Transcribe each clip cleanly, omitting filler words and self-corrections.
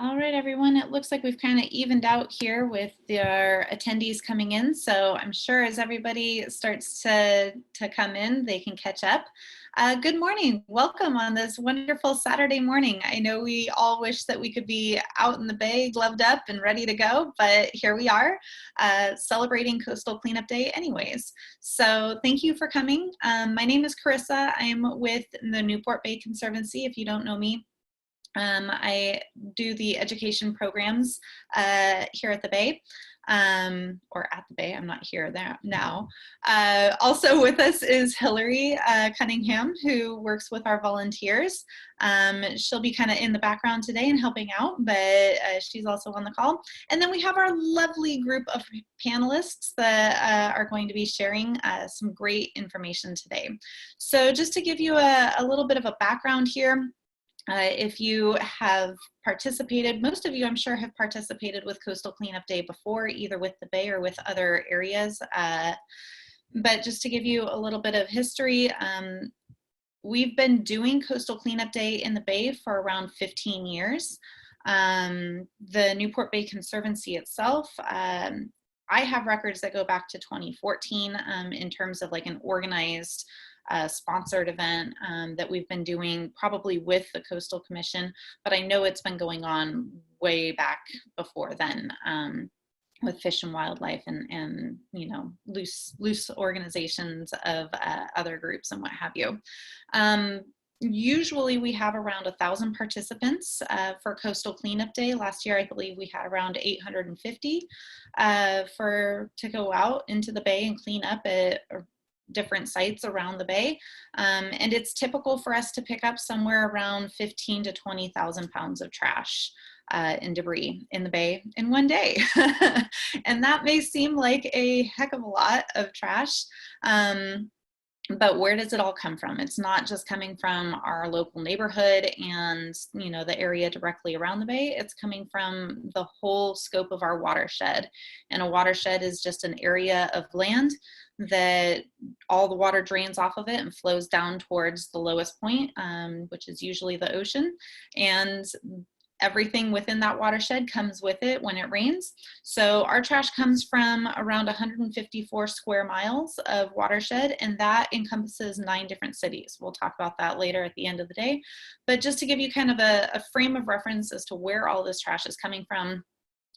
All right, everyone, it looks like we've kind of evened out here with our attendees coming in. So I'm sure as everybody starts to come in, they can catch up. Good morning. Welcome on this wonderful Saturday morning. I know we all wish that we could be out in the bay, gloved up and ready to go, but here we are celebrating Coastal Cleanup Day anyways. So thank you for coming. My name is Carissa. I'm with the Newport Bay Conservancy, if you don't know me. I do the education programs here at the Bay, or at the Bay. I'm not here there now. Also with us is Hillary Cunningham, who works with our volunteers. She'll be kind of in the background today and helping out, but she's also on the call. And then we have our lovely group of panelists that are going to be sharing some great information today. So just to give you a little bit of a background here, if you have participated, most of you I'm sure have participated with Coastal Cleanup Day before, either with the Bay or with other areas. But just to give you a little bit of history, we've been doing Coastal Cleanup Day in the Bay for around 15 years. The Newport Bay Conservancy itself, I have records that go back to 2014 in terms of like an organized sponsored event that we've been doing probably with the Coastal Commission, but I know it's been going on way back before then with Fish and Wildlife and you know, loose organizations of other groups and what have you. Usually we have around 1,000 participants for Coastal Cleanup Day. Last year, I believe we had around 850 to go out into the Bay and clean up at different sites around the Bay. And it's typical for us to pick up somewhere around 15 to 20,000 pounds of trash and debris in the Bay in one day. And that may seem like a heck of a lot of trash. But where does it all come from? It's not just coming from our local neighborhood and, you know, the area directly around the Bay. It's coming from the whole scope of our watershed. And a watershed is just an area of land that all the water drains off of it and flows down towards the lowest point, which is usually the ocean. And everything within that watershed comes with it when it rains. So our trash comes from around 154 square miles of watershed, and that encompasses 9 different cities. We'll talk about that later at the end of the day. But just to give you kind of a frame of reference as to where all this trash is coming from,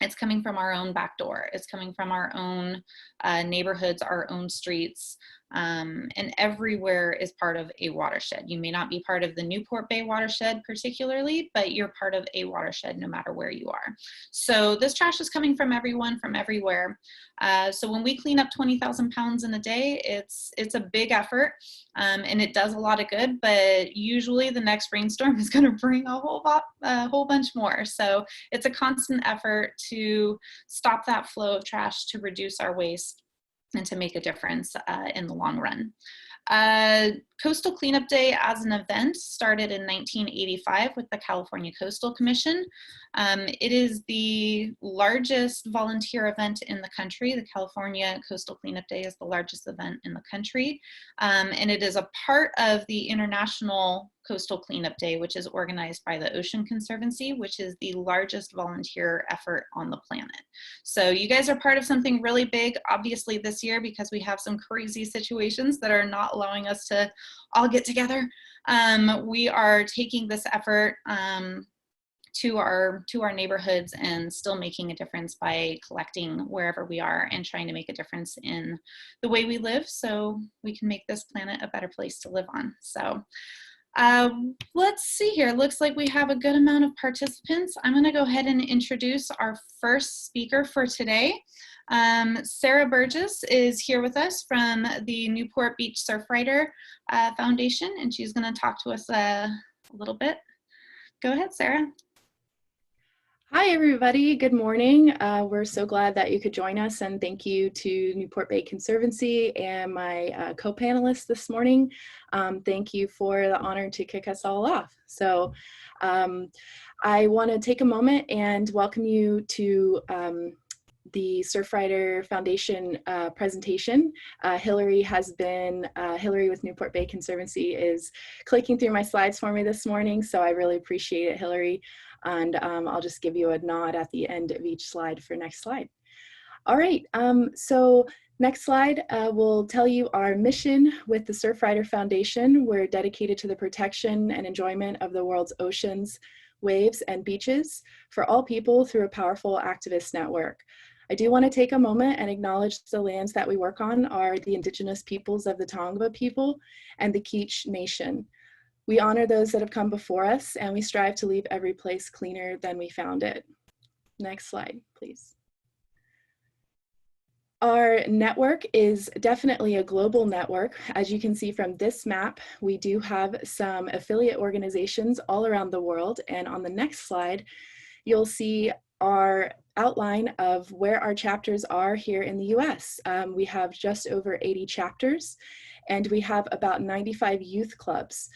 it's coming from our own back door. It's coming from our own neighborhoods, our own streets, and everywhere is part of a watershed. You may not be part of the Newport Bay watershed particularly, but you're part of a watershed no matter where you are. So this trash is coming from everyone, from everywhere. So when we clean up 20,000 pounds in a day, it's a big effort, and it does a lot of good, but usually the next rainstorm is going to bring a whole bunch more. So it's a constant effort to stop that flow of trash, to reduce our waste, and to make a difference in the long run. Coastal Cleanup Day as an event started in 1985 with the California Coastal Commission. It is the largest volunteer event in the country. The California Coastal Cleanup Day is the largest event in the country. And it is a part of the International Coastal Cleanup Day, which is organized by the Ocean Conservancy, which is the largest volunteer effort on the planet. So you guys are part of something really big, obviously this year, because we have some crazy situations that are not allowing us to all get together. We are taking this effort to our neighborhoods and still making a difference by collecting wherever we are and trying to make a difference in the way we live so we can make this planet a better place to live on. So let's see here. Looks like we have a good amount of participants. I'm going to go ahead and introduce our first speaker for today. Sarah Burgess is here with us from the Newport Beach Surfrider Foundation, and she's going to talk to us a little bit. Go ahead, Sarah. Hi, everybody. Good morning. We're so glad that you could join us, and thank you to Newport Bay Conservancy and my co-panelists this morning. Thank you for the honor to kick us all off. So I want to take a moment and welcome you to the Surfrider Foundation presentation. Hillary with Newport Bay Conservancy is clicking through my slides for me this morning, so I really appreciate it, Hillary. And I'll just give you a nod at the end of each slide for next slide. All right, so next slide will tell you our mission with the Surfrider Foundation. We're dedicated to the protection and enjoyment of the world's oceans, waves, and beaches for all people through a powerful activist network. I do want to take a moment and acknowledge the lands that we work on are the indigenous peoples of the Tongva people and the Kizh Nation. We honor those that have come before us, and we strive to leave every place cleaner than we found it. Next slide, please. Our network is definitely a global network. As you can see from this map, we do have some affiliate organizations all around the world. And on the next slide, you'll see our outline of where our chapters are here in the US. We have just over 80 chapters, and we have about 95 youth clubs.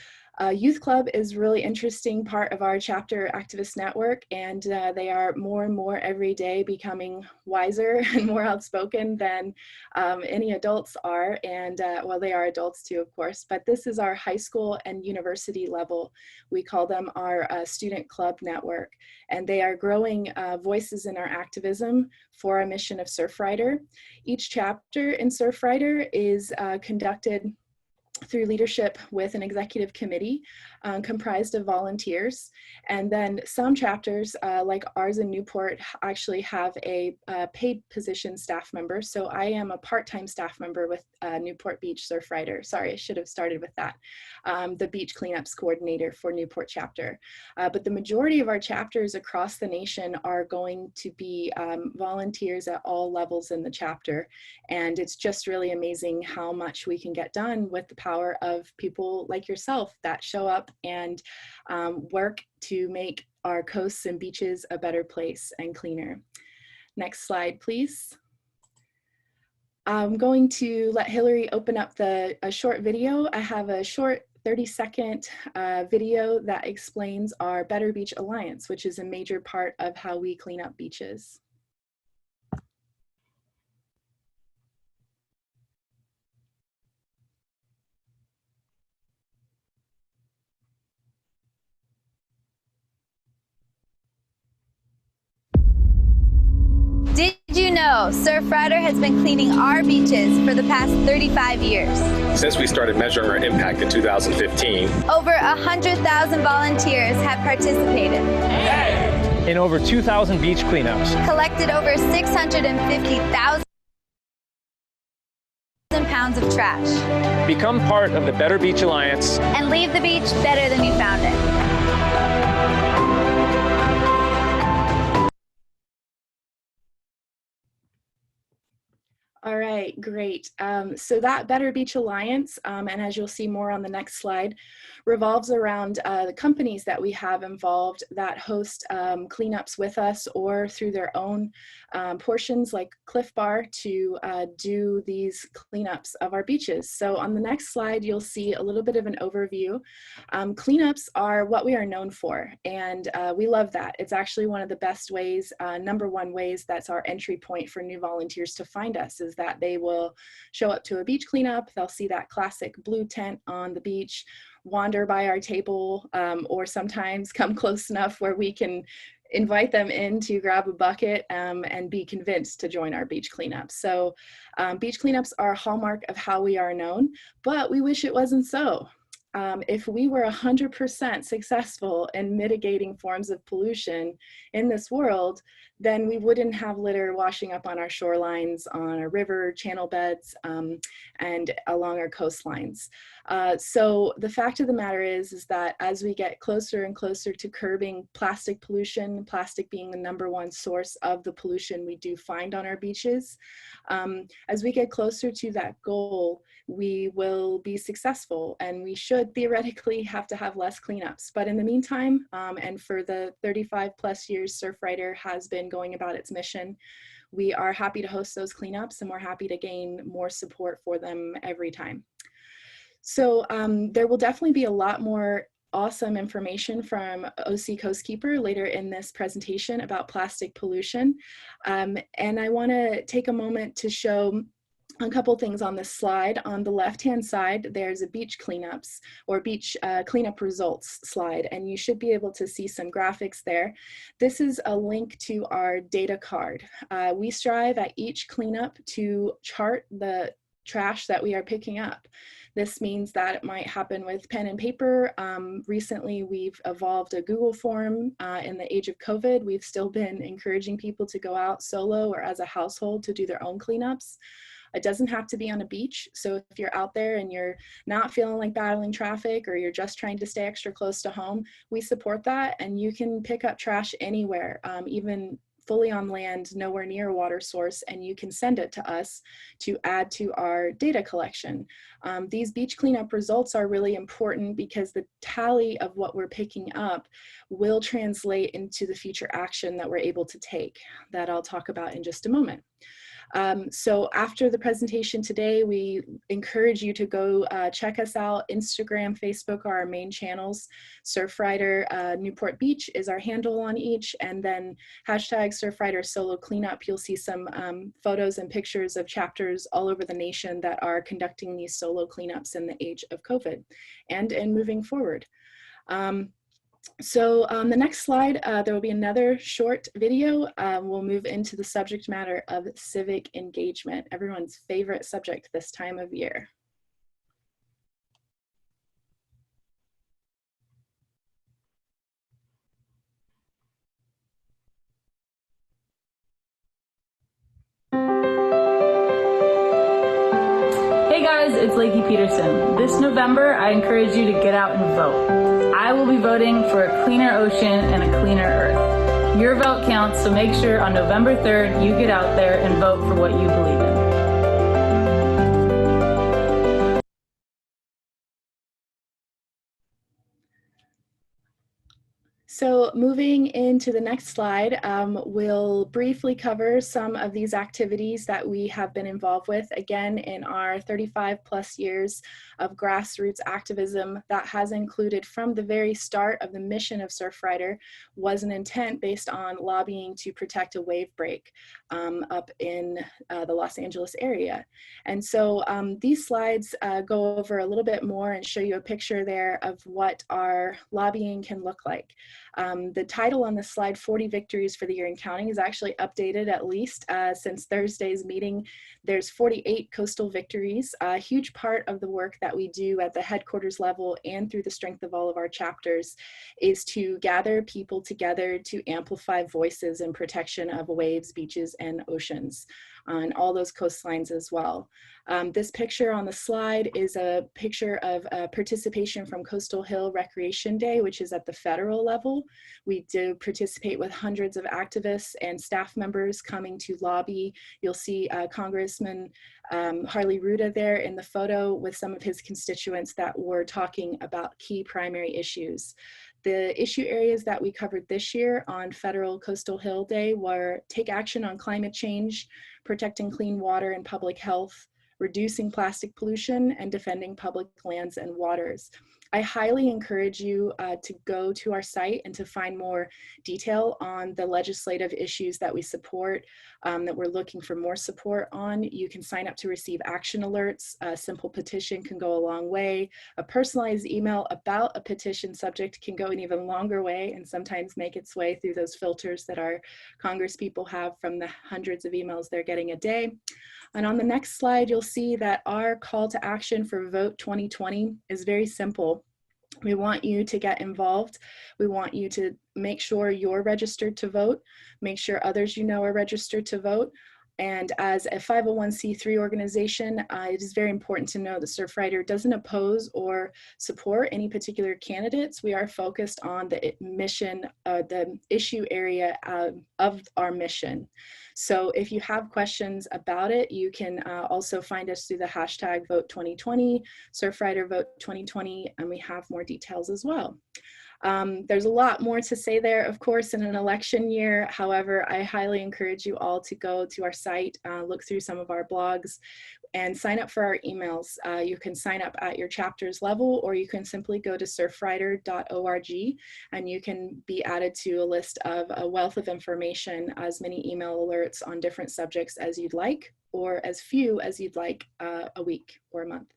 Youth Club is a really interesting part of our chapter activist network, and they are more and more every day becoming wiser and more outspoken than any adults are. And well, they are adults too, of course, but this is our high school and university level. We call them our student club network, and they are growing voices in our activism for our mission of Surfrider. Each chapter in Surfrider is conducted through leadership with an executive committee comprised of volunteers. And then some chapters, like ours in Newport, actually have a paid position staff member. So I am a part-time staff member with Newport Beach Surfrider. Sorry, I should have started with that. The beach cleanups coordinator for Newport chapter. But the majority of our chapters across the nation are going to be volunteers at all levels in the chapter. And it's just really amazing how much we can get done with the power of people like yourself that show up and work to make our coasts and beaches a better place and cleaner. Next slide, please. I'm going to let Hillary open up a short video. I have a short 30-second video that explains our Better Beach Alliance, which is a major part of how we clean up beaches. Did you know Surfrider has been cleaning our beaches for the past 35 years? Since we started measuring our impact in 2015, over 100,000 volunteers have participated. In over 2,000 beach cleanups. Collected over 650,000 pounds of trash. Become part of the Better Beach Alliance. And leave the beach better than you found it. All right, great. So that Better Beach Alliance, and as you'll see more on the next slide, revolves around the companies that we have involved that host cleanups with us or through their own portions like Cliff Bar to do these cleanups of our beaches. So on the next slide, you'll see a little bit of an overview. Cleanups are what we are known for, and we love that. It's actually one of the best ways, #1 ways, that's our entry point for new volunteers to find us, is that they will show up to a beach cleanup, they'll see that classic blue tent on the beach, wander by our table, or sometimes come close enough where we can invite them in to grab a bucket and be convinced to join our beach cleanups. So beach cleanups are a hallmark of how we are known, but we wish it wasn't so. If we were 100% successful in mitigating forms of pollution in this world, then we wouldn't have litter washing up on our shorelines, on our river channel beds, and along our coastlines. So the fact of the matter is that as we get closer and closer to curbing plastic pollution, plastic being the #1 source of the pollution we do find on our beaches, as we get closer to that goal, we will be successful, and we should theoretically have to have less cleanups. But in the meantime, and for the 35+ years Surfrider has been going about its mission, we are happy to host those cleanups, and we're happy to gain more support for them every time. So there will definitely be a lot more awesome information from OC Coastkeeper later in this presentation about plastic pollution. And I want to take a moment to show A couple things on this slide. On the left-hand side, there's a beach cleanups or beach cleanup results slide, and you should be able to see some graphics there. This is a link to our data card. We strive at each cleanup to chart the trash that we are picking up. This means that it might happen with pen and paper. Recently, we've evolved a Google form. In the age of COVID, we've still been encouraging people to go out solo or as a household to do their own cleanups. It doesn't have to be on a beach. So if you're out there and you're not feeling like battling traffic or you're just trying to stay extra close to home, we support that, and you can pick up trash anywhere, even fully on land, nowhere near a water source, and you can send it to us to add to our data collection. These beach cleanup results are really important because the tally of what we're picking up will translate into the future action that we're able to take, that I'll talk about in just a moment. So after the presentation today, we encourage you to go check us out. Instagram, Facebook are our main channels. Surfrider Newport Beach is our handle on each, and then hashtag Surfrider Solo Cleanup. You'll see some photos and pictures of chapters all over the nation that are conducting these solo cleanups in the age of COVID and moving forward. So on the next slide, there will be another short video. We'll move into the subject matter of civic engagement, everyone's favorite subject this time of year. Hey guys, it's Lakey Peterson. This November, I encourage you to get out and vote. I will be voting for a cleaner ocean and a cleaner earth. Your vote counts, so make sure on November 3rd you get out there and vote for what you believe in. So moving into the next slide, we'll briefly cover some of these activities that we have been involved with, again, in our 35+ years of grassroots activism that has included, from the very start of the mission of Surfrider, was an intent based on lobbying to protect a wave break up in the Los Angeles area. And so these slides go over a little bit more and show you a picture there of what our lobbying can look like. The title on this slide, 40 Victories for the Year and Counting, is actually updated at least since Thursday's meeting. There's 48 coastal victories. A huge part of the work that we do at the headquarters level and through the strength of all of our chapters is to gather people together to amplify voices in protection of waves, beaches, and oceans on all those coastlines as well. This picture on the slide is a picture of participation from Coastal Hill Recreation Day, which is at the federal level. We do participate with hundreds of activists and staff members coming to lobby. You'll see Congressman Harley Ruda there in the photo with some of his constituents that were talking about key primary issues. The issue areas that we covered this year on Federal Coastal Hill Day were take action on climate change, protecting clean water and public health, reducing plastic pollution, and defending public lands and waters. I highly encourage you to go to our site and to find more detail on the legislative issues that we support, that we're looking for more support on. You can sign up to receive action alerts. A simple petition can go a long way. A personalized email about a petition subject can go an even longer way and sometimes make its way through those filters that our Congress people have from the hundreds of emails they're getting a day. And on the next slide, you'll see that our call to action for Vote 2020 is very simple. We want you to get involved. We want you to make sure you're registered to vote, make sure others you know are registered to vote. And as a 501c3 organization, it is very important to know that Surfrider doesn't oppose or support any particular candidates. We are focused on the mission, the issue area of our mission. So if you have questions about it, you can also find us through the hashtag Vote 2020, Surfrider Vote 2020, and we have more details as well. There's a lot more to say there, of course, in an election year. However, I highly encourage you all to go to our site, look through some of our blogs. and sign up for our emails. You can sign up at your chapter's level, or you can simply go to surfrider.org and you can be added to a list of a wealth of information, as many email alerts on different subjects as you'd like, or as few as you'd like a week or a month.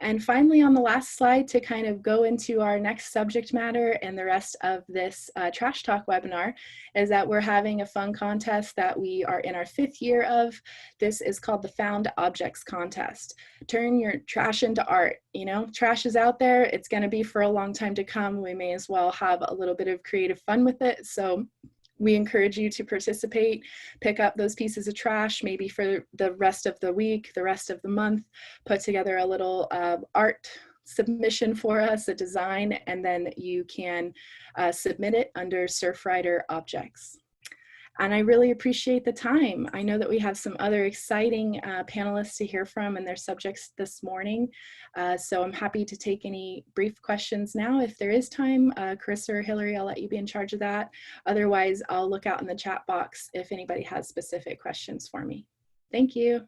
And finally, on the last slide, to kind of go into our next subject matter and the rest of this Trash Talk webinar, is that we're having a fun contest that we are in our 5th year of. This is called the Found Objects Contest. Turn your trash into art. You know, trash is out there. It's going to be for a long time to come. We may as well have a little bit of creative fun with it. So we encourage you to participate, pick up those pieces of trash, maybe for the rest of the week, the rest of the month, put together a little art submission for us, a design, and then you can submit it under Surfrider Objects. And I really appreciate the time. I know that we have some other exciting panelists to hear from and their subjects this morning. So I'm happy to take any brief questions now. If there is time, Chris or Hillary, I'll let you be in charge of that. Otherwise, I'll look out in the chat box if anybody has specific questions for me. Thank you.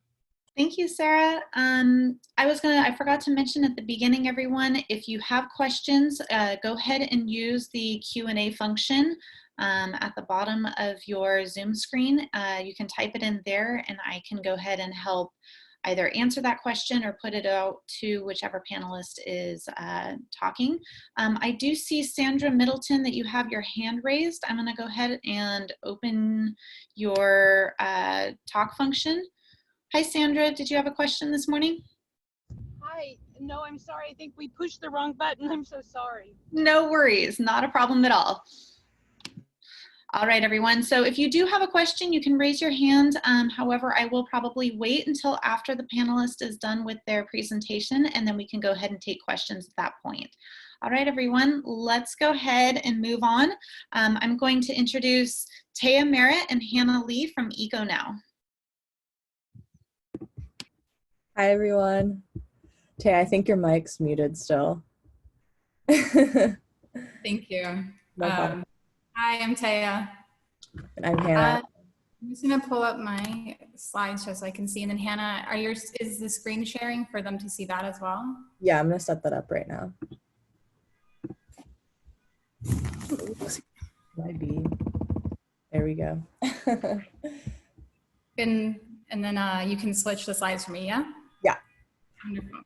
Thank you, Sarah. I forgot to mention at the beginning, everyone, if you have questions, go ahead and use the Q&A function at the bottom of your Zoom screen. You can type it in there and I can go ahead and help either answer that question or put it out to whichever panelist is talking. I do see, Sandra Middleton, that you have your hand raised. I'm gonna go ahead and open your talk function. Hi, Sandra, did you have a question this morning? Hi, no, I'm sorry. I think we pushed the wrong button. I'm so sorry. No worries, not a problem at all. All right, everyone. So if you do have a question, you can raise your hand. However, I will probably wait until after the panelist is done with their presentation, and then we can go ahead and take questions at that point. All right, everyone, let's go ahead and move on. I'm going to introduce Taya Merritt and Hannah Lee from EcoNow. Hi, everyone. Taya, I think your mic's muted still. Thank you. No problem. Hi, I'm Taya. And I'm Hannah. I'm just gonna pull up my slides just so I can see. And then Hannah, is the screen sharing for them to see that as well? Yeah, I'm gonna set that up right now. Might be. There we go. And then you can switch the slides for me, yeah? Yeah. Wonderful.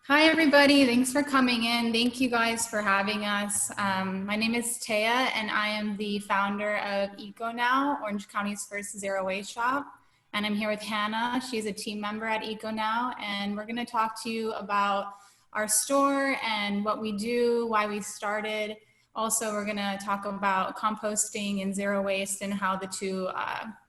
Hi, everybody. Thanks for coming in. Thank you guys for having us. My name is Taya, and I am the founder of EcoNow, Orange County's first zero waste shop. And I'm here with Hannah. She's a team member at EcoNow, and we're going to talk to you about our store and what we do, why we started. Also, we're going to talk about composting and zero waste and how the two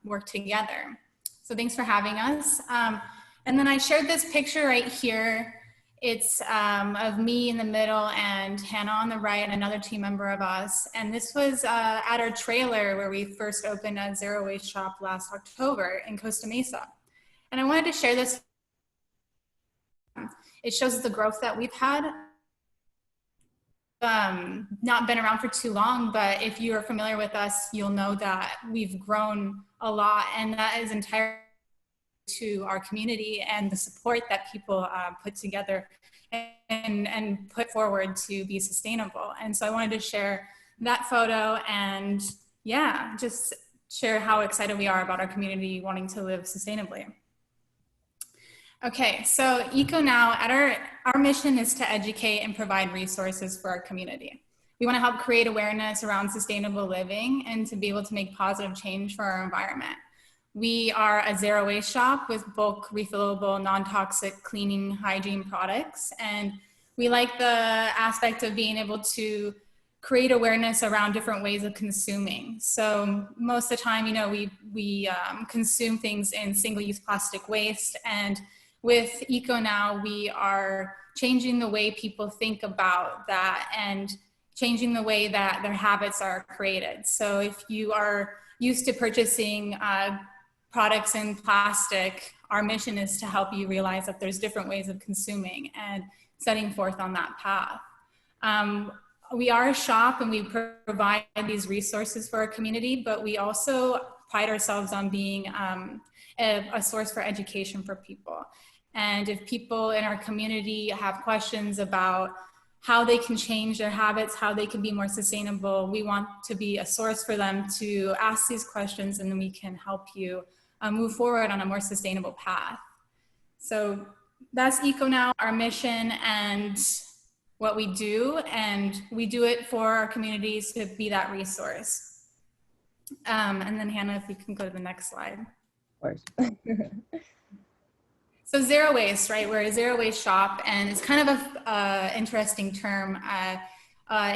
work together. So thanks for having us. And then I shared this picture right here. It's of me in the middle and Hannah on the right and another team member of us. And this was at our trailer where we first opened a zero waste shop last October in Costa Mesa. And I wanted to share this. It shows the growth that we've had. Not been around for too long, but if you are familiar with us, you'll know that we've grown a lot, and that is entirely to our community and the support that people put together and put forward to be sustainable. And so I wanted to share that photo and yeah, just share how excited we are about our community wanting to live sustainably. Okay, so EcoNow, our mission is to educate and provide resources for our community. We want to help create awareness around sustainable living and to be able to make positive change for our environment. We are a zero waste shop with bulk refillable, non-toxic cleaning hygiene products. And we like the aspect of being able to create awareness around different ways of consuming. So most of the time, you know, we consume things in single-use plastic waste. And with EcoNow, we are changing the way people think about that and changing the way that their habits are created. So if you are used to purchasing products in plastic, our mission is to help you realize that there's different ways of consuming and setting forth on that path. We are a shop and we provide these resources for our community, but we also pride ourselves on being a source for education for people. And if people in our community have questions about how they can change their habits, how they can be more sustainable, we want to be a source for them to ask these questions, and then we can help you move forward on a more sustainable path. So that's EcoNow, our mission and what we do, and we do it for our communities to be that resource. And then Hannah, if you can go to the next slide. Of course. So zero waste, right? We're a zero waste shop, and it's kind of a interesting term.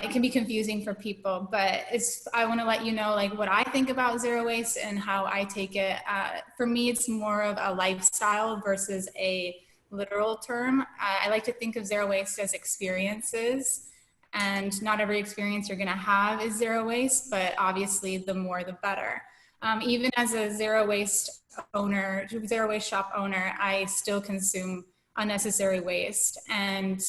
It can be confusing for people, but I want to let you know like what I think about zero waste and how I take it. For me, it's more of a lifestyle versus a literal term. I like to think of zero waste as experiences, and not every experience you're going to have is zero waste, but obviously the more the better. Even as a zero waste shop owner, I still consume unnecessary waste. And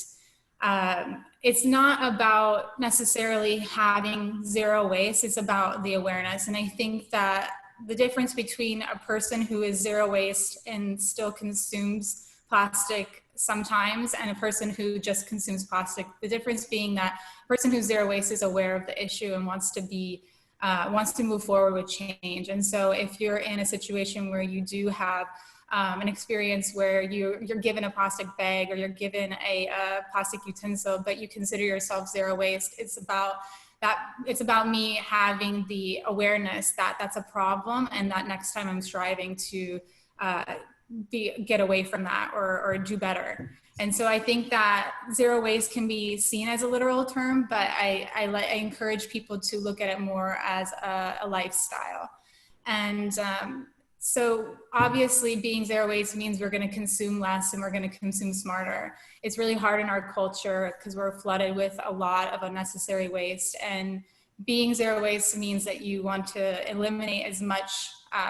it's not about necessarily having zero waste, it's about the awareness. And I think that the difference between a person who is zero waste and still consumes plastic sometimes and a person who just consumes plastic, the difference being that a person who's zero waste is aware of the issue and wants to move forward with change. And so if you're in a situation where you do have an experience where you're given a plastic bag or you're given a plastic utensil, but you consider yourself zero waste, it's about me having the awareness that that's a problem, and that next time I'm striving to get away from that or do better. And so I think that zero waste can be seen as a literal term, but I encourage people to look at it more as a lifestyle. And so obviously being zero waste means we're going to consume less and we're going to consume smarter. It's really hard in our culture because we're flooded with a lot of unnecessary waste. And being zero waste means that you want to eliminate as much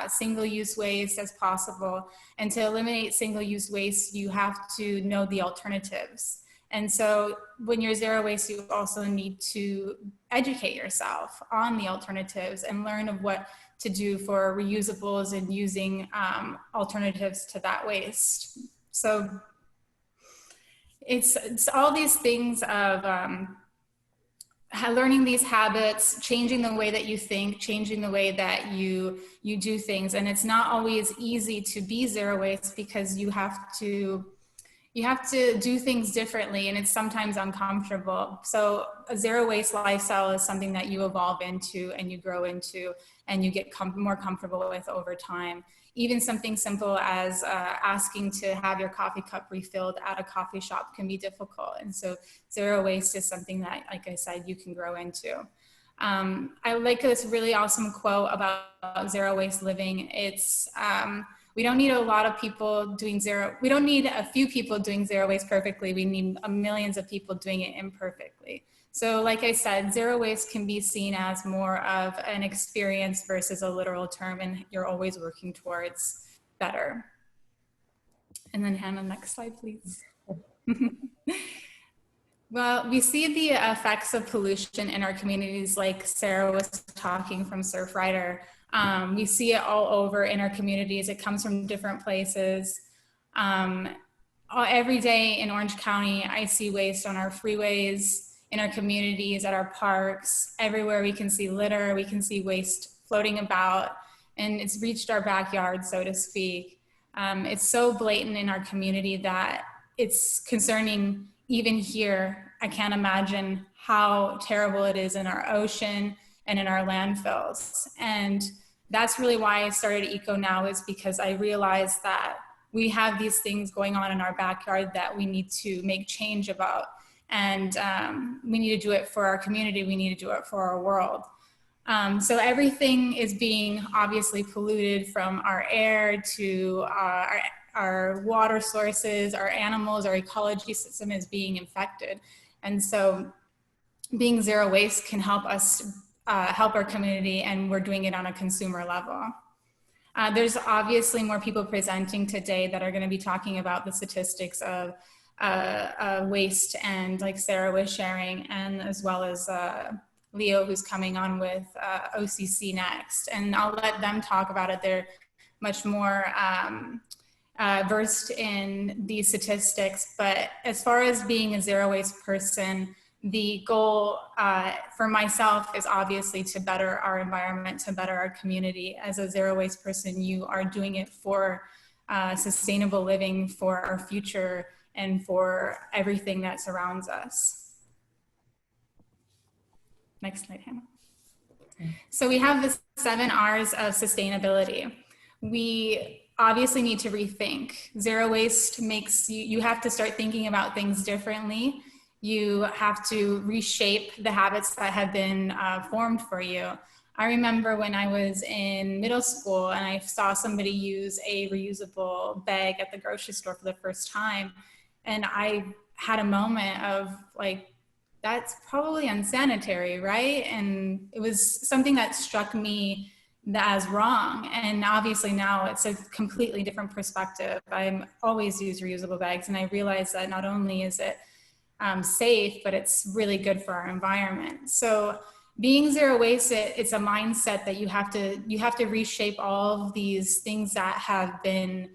single-use waste as possible. And to eliminate single-use waste, you have to know the alternatives. And so when you're zero waste, you also need to educate yourself on the alternatives and learn of what to do for reusables and using alternatives to that waste. So it's all these things of learning these habits, changing the way that you think, changing the way that you do things. And it's not always easy to be zero waste because you have to do things differently, and it's sometimes uncomfortable. So a zero waste lifestyle is something that you evolve into and you grow into and you get more comfortable with over time. Even something simple as asking to have your coffee cup refilled at a coffee shop can be difficult. And so zero waste is something that, like I said, you can grow into. I like this really awesome quote about zero waste living. It's, we don't need we don't need a few people doing zero waste perfectly. We need millions of people doing it imperfectly. So like I said, zero waste can be seen as more of an experience versus a literal term, and you're always working towards better. And then Hannah, next slide, please. Well, we see the effects of pollution in our communities, like Sarah was talking from Surfrider. We see it all over in our communities. It comes from different places. Every day in Orange County, I see waste on our freeways, in our communities, at our parks. Everywhere we can see litter, we can see waste floating about, and it's reached our backyard, so to speak. It's so blatant in our community that it's concerning even here. I can't imagine how terrible it is in our ocean and in our landfills. And that's really why I started EcoNow, is because I realized that we have these things going on in our backyard that we need to make change about. And we need to do it for our community. We need to do it for our world. So everything is being obviously polluted, from our air to our water sources, our animals, our ecology system is being infected. And so being zero waste can help us help our community, and we're doing it on a consumer level. There's obviously more people presenting today that are going to be talking about the statistics of waste, and like Sarah was sharing, and as well as Leo, who's coming on with OCC next, and I'll let them talk about it. They're much more versed in these statistics. But as far as being a zero waste person, the goal for myself is obviously to better our environment, to better our community. As a zero waste person, you are doing it for sustainable living, for our future, and for everything that surrounds us. Next slide, Hannah. So we have the 7 R's of sustainability. We obviously need to rethink. Zero waste makes you have to start thinking about things differently. You have to reshape the habits that have been formed for you. I remember when I was in middle school and I saw somebody use a reusable bag at the grocery store for the first time. And I had a moment of like, that's probably unsanitary, right? And it was something that struck me as wrong. And obviously now it's a completely different perspective. I always use reusable bags, and I realize that not only is it safe, but it's really good for our environment. So being zero waste, it's a mindset that you have to reshape all of these things that have been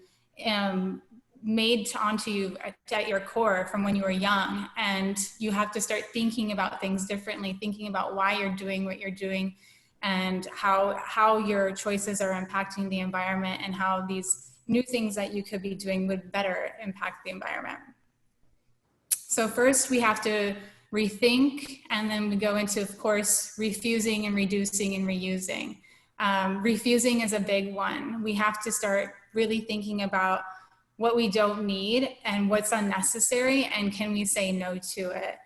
made onto you at your core from when you were young. And you have to start thinking about things differently, thinking about why you're doing what you're doing, and how your choices are impacting the environment, and how these new things that you could be doing would better impact the environment. So first we have to rethink, and then we go into, of course, refusing and reducing and reusing. Refusing is a big one. We have to start really thinking about what we don't need and what's unnecessary, and can we say no to it?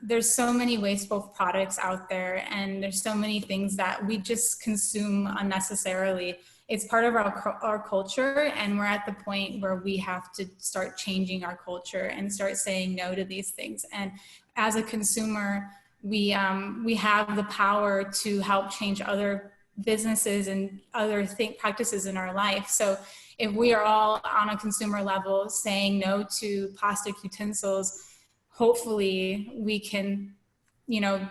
There's so many wasteful products out there, and there's so many things that we just consume unnecessarily. It's part of our culture, and we're at the point where we have to start changing our culture and start saying no to these things. And as a consumer, we have the power to help change other businesses and other practices in our life. So if we are all on a consumer level saying no to plastic utensils, hopefully we can,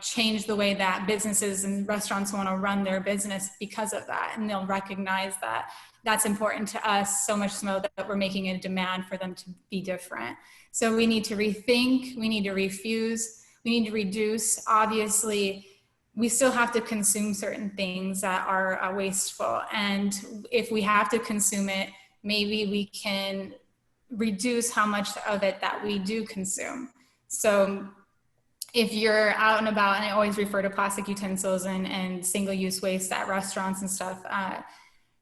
change the way that businesses and restaurants want to run their business because of that. And they'll recognize that that's important to us, so much so that we're making a demand for them to be different. So we need to rethink, we need to refuse, we need to reduce. Obviously, we still have to consume certain things that are wasteful. And if we have to consume it, maybe we can reduce how much of it that we do consume. So if you're out and about, and I always refer to plastic utensils and single-use waste at restaurants and stuff,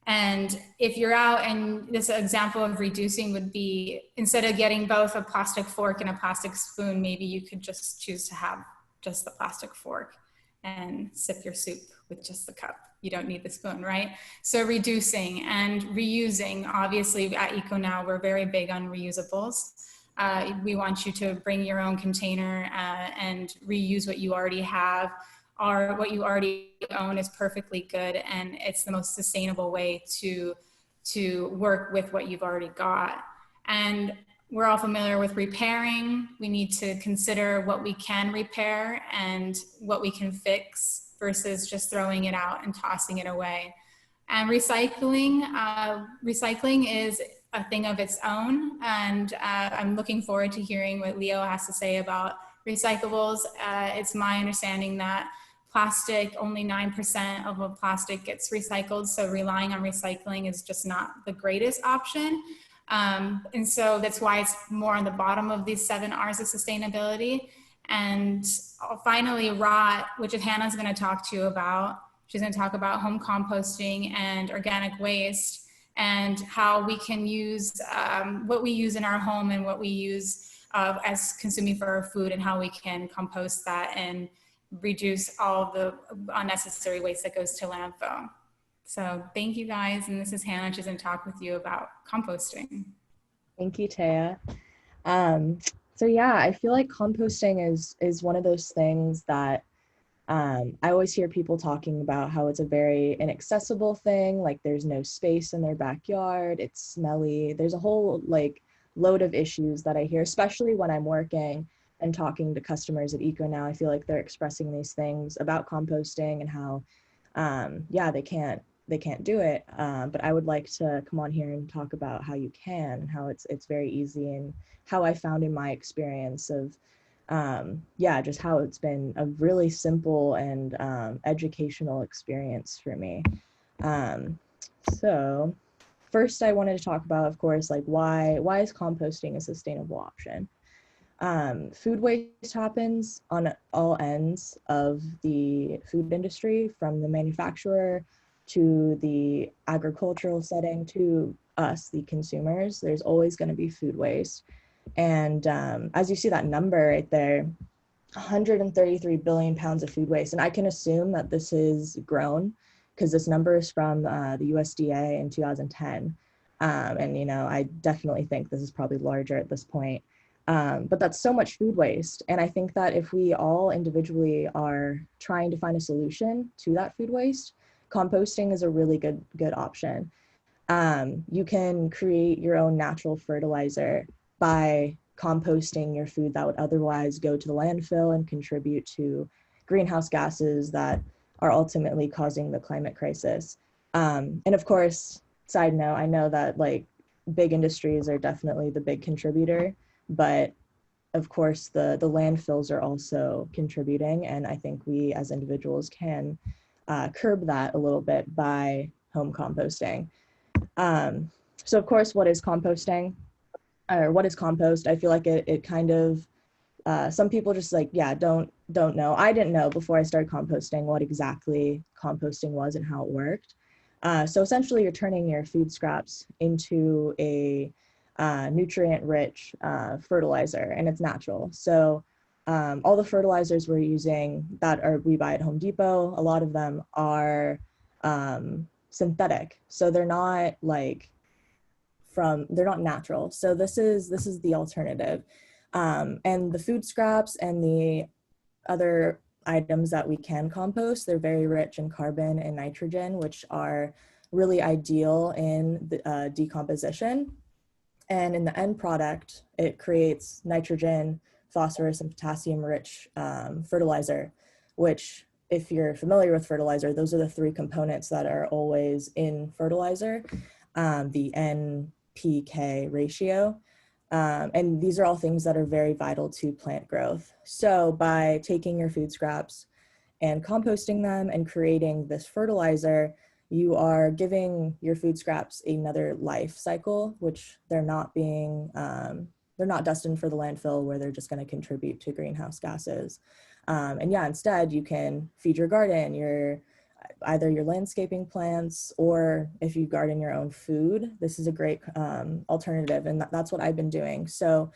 and if you're out, and this example of reducing would be, instead of getting both a plastic fork and a plastic spoon, maybe you could just choose to have just the plastic fork and sip your soup with just the cup. You don't need the spoon, right? So reducing and reusing. Obviously at EcoNow, we're very big on reusables. We want you to bring your own container and reuse what you already have, or what you already own is perfectly good, and it's the most sustainable way to work with what you've already got. And we're all familiar with repairing. We need to consider what we can repair and what we can fix versus just throwing it out and tossing it away. And recycling, recycling is a thing of its own, and I'm looking forward to hearing what Leo has to say about recyclables. It's my understanding that plastic, only 9% of a plastic gets recycled, so relying on recycling is just not the greatest option. And so that's why it's more on the bottom of these 7 R's of sustainability. And finally, rot, which Hannah's going to talk to you about. She's going to talk about home composting and organic waste, and how we can use what we use in our home and what we use as consuming for our food, and how we can compost that and reduce all the unnecessary waste that goes to landfill. So thank you guys, and this is Hannah. She's going to talk with you about composting. Thank you, Taya. So yeah, I feel like composting is one of those things that I always hear people talking about how it's a very inaccessible thing, like there's no space in their backyard, it's smelly. There's a whole load of issues that I hear, especially when I'm working and talking to customers at Eco Now, I feel like they're expressing these things about composting and how, yeah, they can't do it. But I would like to come on here and talk about how you can, and how it's very easy, and how I found in my experience of, yeah, just how it's been a really simple and educational experience for me. So first I wanted to talk about, of course, like why is composting a sustainable option? Food waste happens on all ends of the food industry, from the manufacturer to the agricultural setting to us, the consumers. There's always going to be food waste. And as you see that number right there, 133 billion pounds of food waste. And I can assume that this has grown because this number is from the USDA in 2010. And, you know, I definitely think this is probably larger at this point. But that's so much food waste. And I think that if we all individually are trying to find a solution to that food waste, composting is a really good option. You can create your own natural fertilizer by composting your food that would otherwise go to the landfill and contribute to greenhouse gases that are ultimately causing the climate crisis. And of course, side note, I know that like big industries are definitely the big contributor, but of course the landfills are also contributing. And I think we as individuals can curb that a little bit by home composting. So of course, what is composting? Or what is compost? I feel like it kind of, some people just like, yeah, don't know. I didn't know before I started composting what exactly composting was and how it worked. So essentially you're turning your food scraps into a nutrient-rich fertilizer, and it's natural. So all the fertilizers we're using we buy at Home Depot, a lot of them are synthetic. So they're not like they're not natural. So this is the alternative. And the food scraps and the other items that we can compost, they're very rich in carbon and nitrogen, which are really ideal in the, decomposition. And in the end product, it creates nitrogen, phosphorus, and potassium-rich fertilizer, which, if you're familiar with fertilizer, those are the three components that are always in fertilizer, the NPK ratio. And these are all things that are very vital to plant growth. So by taking your food scraps and composting them and creating this fertilizer, you are giving your food scraps another life cycle, which they're not destined for the landfill where they're just going to contribute to greenhouse gases. And yeah, instead you can feed your garden, either your landscaping plants, or if you garden your own food, this is a great alternative. And that's what I've been doing. So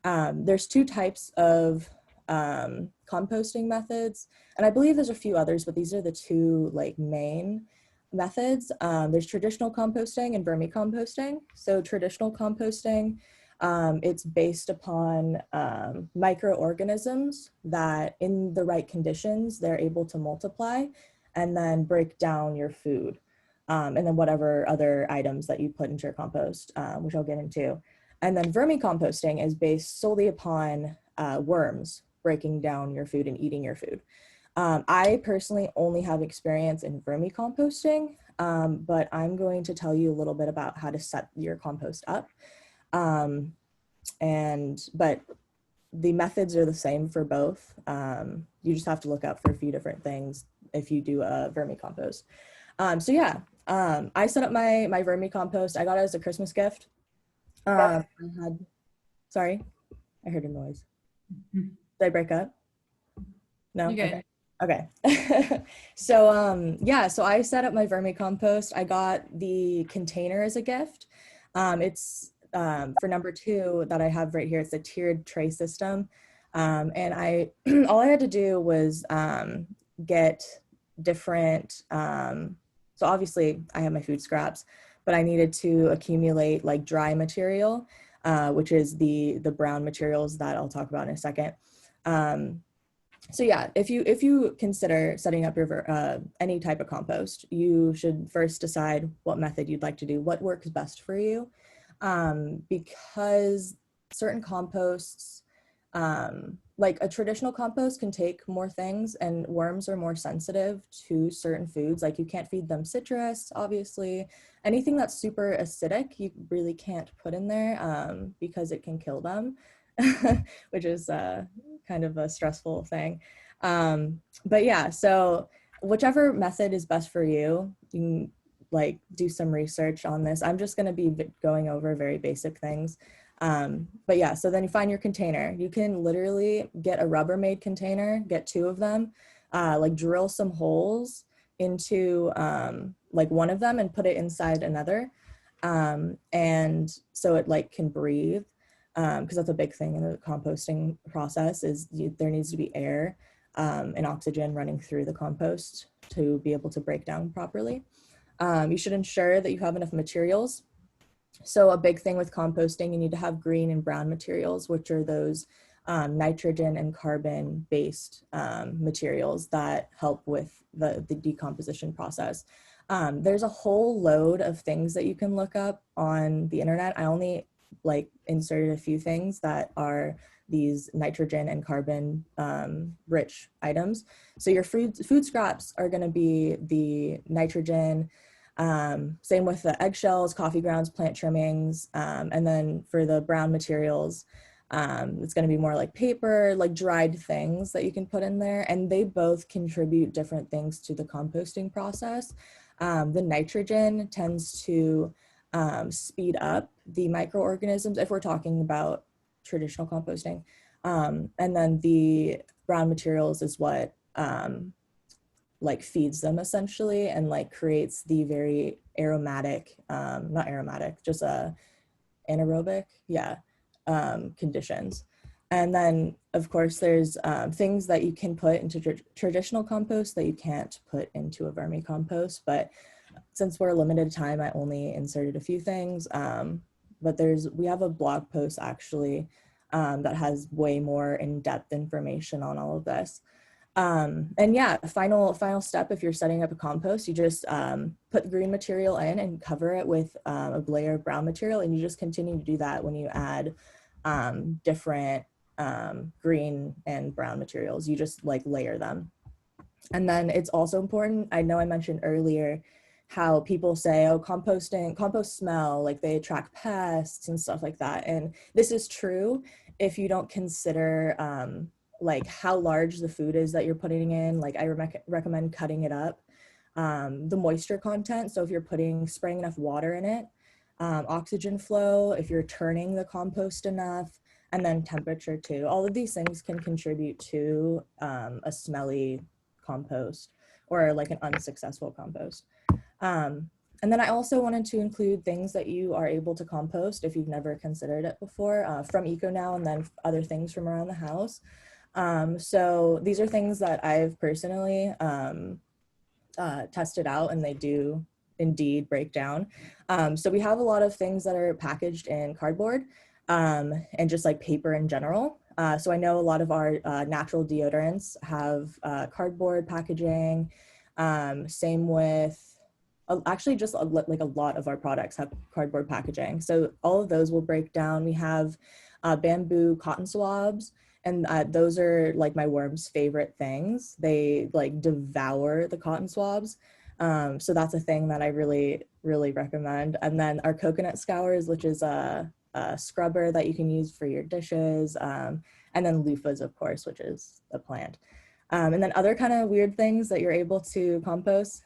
there's two types of composting methods, and I believe there's a few others, but these are the two like main methods. There's traditional composting and vermicomposting. So traditional composting, it's based upon microorganisms that in the right conditions, they're able to multiply and then break down your food, and then whatever other items that you put into your compost, which I'll get into. And then vermicomposting is based solely upon worms breaking down your food and eating your food. I personally only have experience in vermicomposting, but I'm going to tell you a little bit about how to set your compost up. But the methods are the same for both. You just have to look out for a few different things if you do a vermicompost. So yeah, I set up my vermicompost. I got it as a Christmas gift. Sorry, I heard a noise. Did I break up? No? You good. Okay. So yeah, so I set up my vermicompost. I got the container as a gift. It's for number 2 that I have right here. It's a tiered tray system. And all I had to do was get different, so obviously I have my food scraps, but I needed to accumulate like dry material, which is the brown materials that I'll talk about in a second. So yeah, if you consider setting up your any type of compost, you should first decide what method you'd like to do, what works best for you, because certain composts like a traditional compost can take more things, and worms are more sensitive to certain foods. Like you can't feed them citrus, obviously. Anything that's super acidic, you really can't put in there because it can kill them, which is kind of a stressful thing. But yeah, so whichever method is best for you, you can like do some research on this. I'm just going to be going over very basic things. But yeah, so then you find your container. You can literally get a Rubbermaid container, get 2 of them, like drill some holes into like one of them and put it inside another. And so it like can breathe, because that's a big thing in the composting process is there needs to be air and oxygen running through the compost to be able to break down properly. You should ensure that you have enough materials. So a big thing with composting, you need to have green and brown materials, which are those nitrogen and carbon based materials that help with the decomposition process. There's a whole load of things that you can look up on the internet. I only like inserted a few things that are these nitrogen and carbon rich items. So your food scraps are going to be the nitrogen. Same with the eggshells, coffee grounds, plant trimmings. And then for the brown materials, it's going to be more like paper, like dried things that you can put in there. And they both contribute different things to the composting process. The nitrogen tends to speed up the microorganisms if we're talking about traditional composting. And then the brown materials is what like feeds them essentially and like creates the very aromatic, not aromatic, just anaerobic, conditions. And then of course there's things that you can put into traditional compost that you can't put into a vermicompost, but since we're limited time, I only inserted a few things, but we have a blog post actually that has way more in-depth information on all of this. And yeah, final step, if you're setting up a compost, you just put green material in and cover it with a layer of brown material, and you just continue to do that when you add different green and brown materials. You just like layer them. And then it's also important, I know I mentioned earlier how people say, oh, compost smell, like they attract pests and stuff like that. And this is true if you don't consider like how large the food is that you're putting in. Like I recommend cutting it up, the moisture content. So if you're spraying enough water in it, oxygen flow, if you're turning the compost enough, and then temperature too. All of these things can contribute to a smelly compost or like an unsuccessful compost. And then I also wanted to include things that you are able to compost if you've never considered it before, from EcoNow, and then other things from around the house. So these are things that I've personally tested out, and they do indeed break down. So we have a lot of things that are packaged in cardboard and just like paper in general. So I know a lot of our natural deodorants have cardboard packaging. Same with actually just like a lot of our products have cardboard packaging. So all of those will break down. We have bamboo cotton swabs, and those are like my worm's favorite things. They like devour the cotton swabs. So that's a thing that I really, really recommend. And then our coconut scours, which is a scrubber that you can use for your dishes. And then loofahs, of course, which is a plant. And then other kind of weird things that you're able to compost,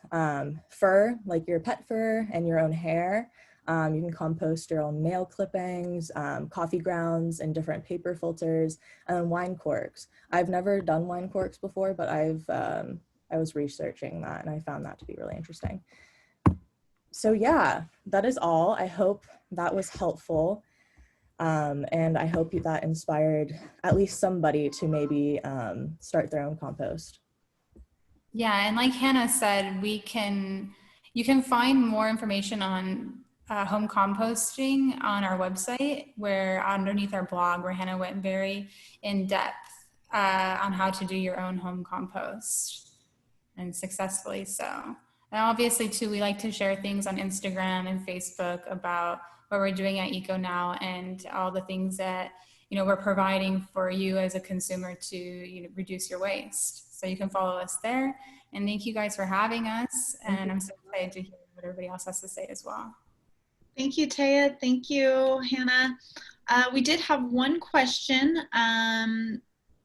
fur, like your pet fur and your own hair. You can compost your own nail clippings, coffee grounds, and different paper filters, and wine corks. I've never done wine corks before, but I was researching that and I found that to be really interesting. So yeah, that is all. I hope that was helpful. And I hope that inspired at least somebody to maybe start their own compost. Yeah, and like Hannah said, you can find more information on home composting on our website, where underneath our blog, where Hannah went very in depth on how to do your own home compost, and successfully so. And obviously too, we like to share things on Instagram and Facebook about what we're doing at EcoNow and all the things that we're providing for you as a consumer to reduce your waste. So you can follow us there. And thank you guys for having us. And I'm so excited to hear what everybody else has to say as well. Thank you, Taya. Thank you, Hannah. We did have one question.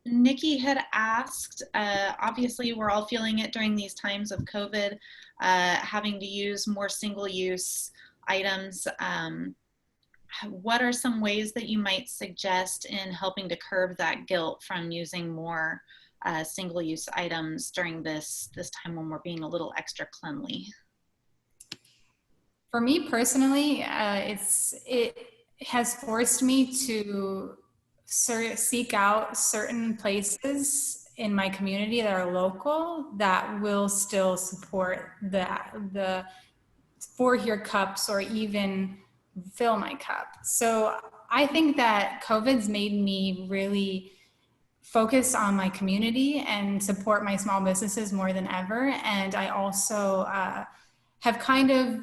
Nikki had asked, obviously we're all feeling it during these times of COVID, having to use more single-use items. What are some ways that you might suggest in helping to curb that guilt from using more single-use items during this time when we're being a little extra cleanly? For me personally, it has forced me to seek out certain places in my community that are local that will still support the for here cups or even fill my cup. So I think that COVID's made me really focus on my community and support my small businesses more than ever. And I also have kind of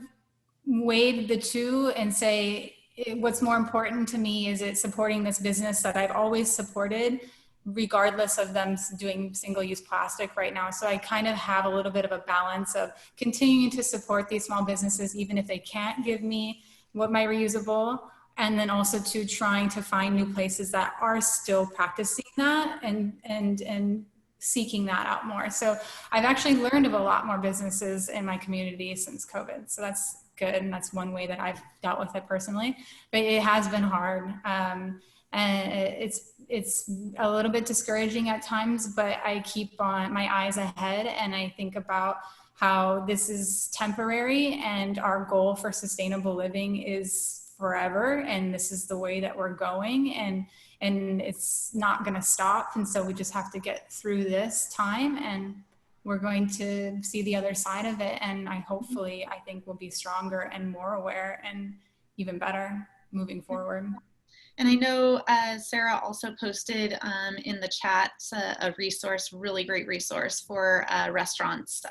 weighed the two and say, what's more important to me is it supporting this business that I've always supported, regardless of them doing single-use plastic right now. So I kind of have a little bit of a balance of continuing to support these small businesses, even if they can't give me what my reusable, and then also to trying to find new places that are still practicing that and seeking that out more. So I've actually learned of a lot more businesses in my community since COVID. So that's good. And that's one way that I've dealt with it personally, but it has been hard. And it's a little bit discouraging at times, but I keep on my eyes ahead and I think about how this is temporary and our goal for sustainable living is forever. And this is the way that we're going and it's not going to stop. And so we just have to get through this time and we're going to see the other side of it. And I think we'll be stronger and more aware and even better moving forward. And I know Sarah also posted in the chat a resource, really great resource for restaurants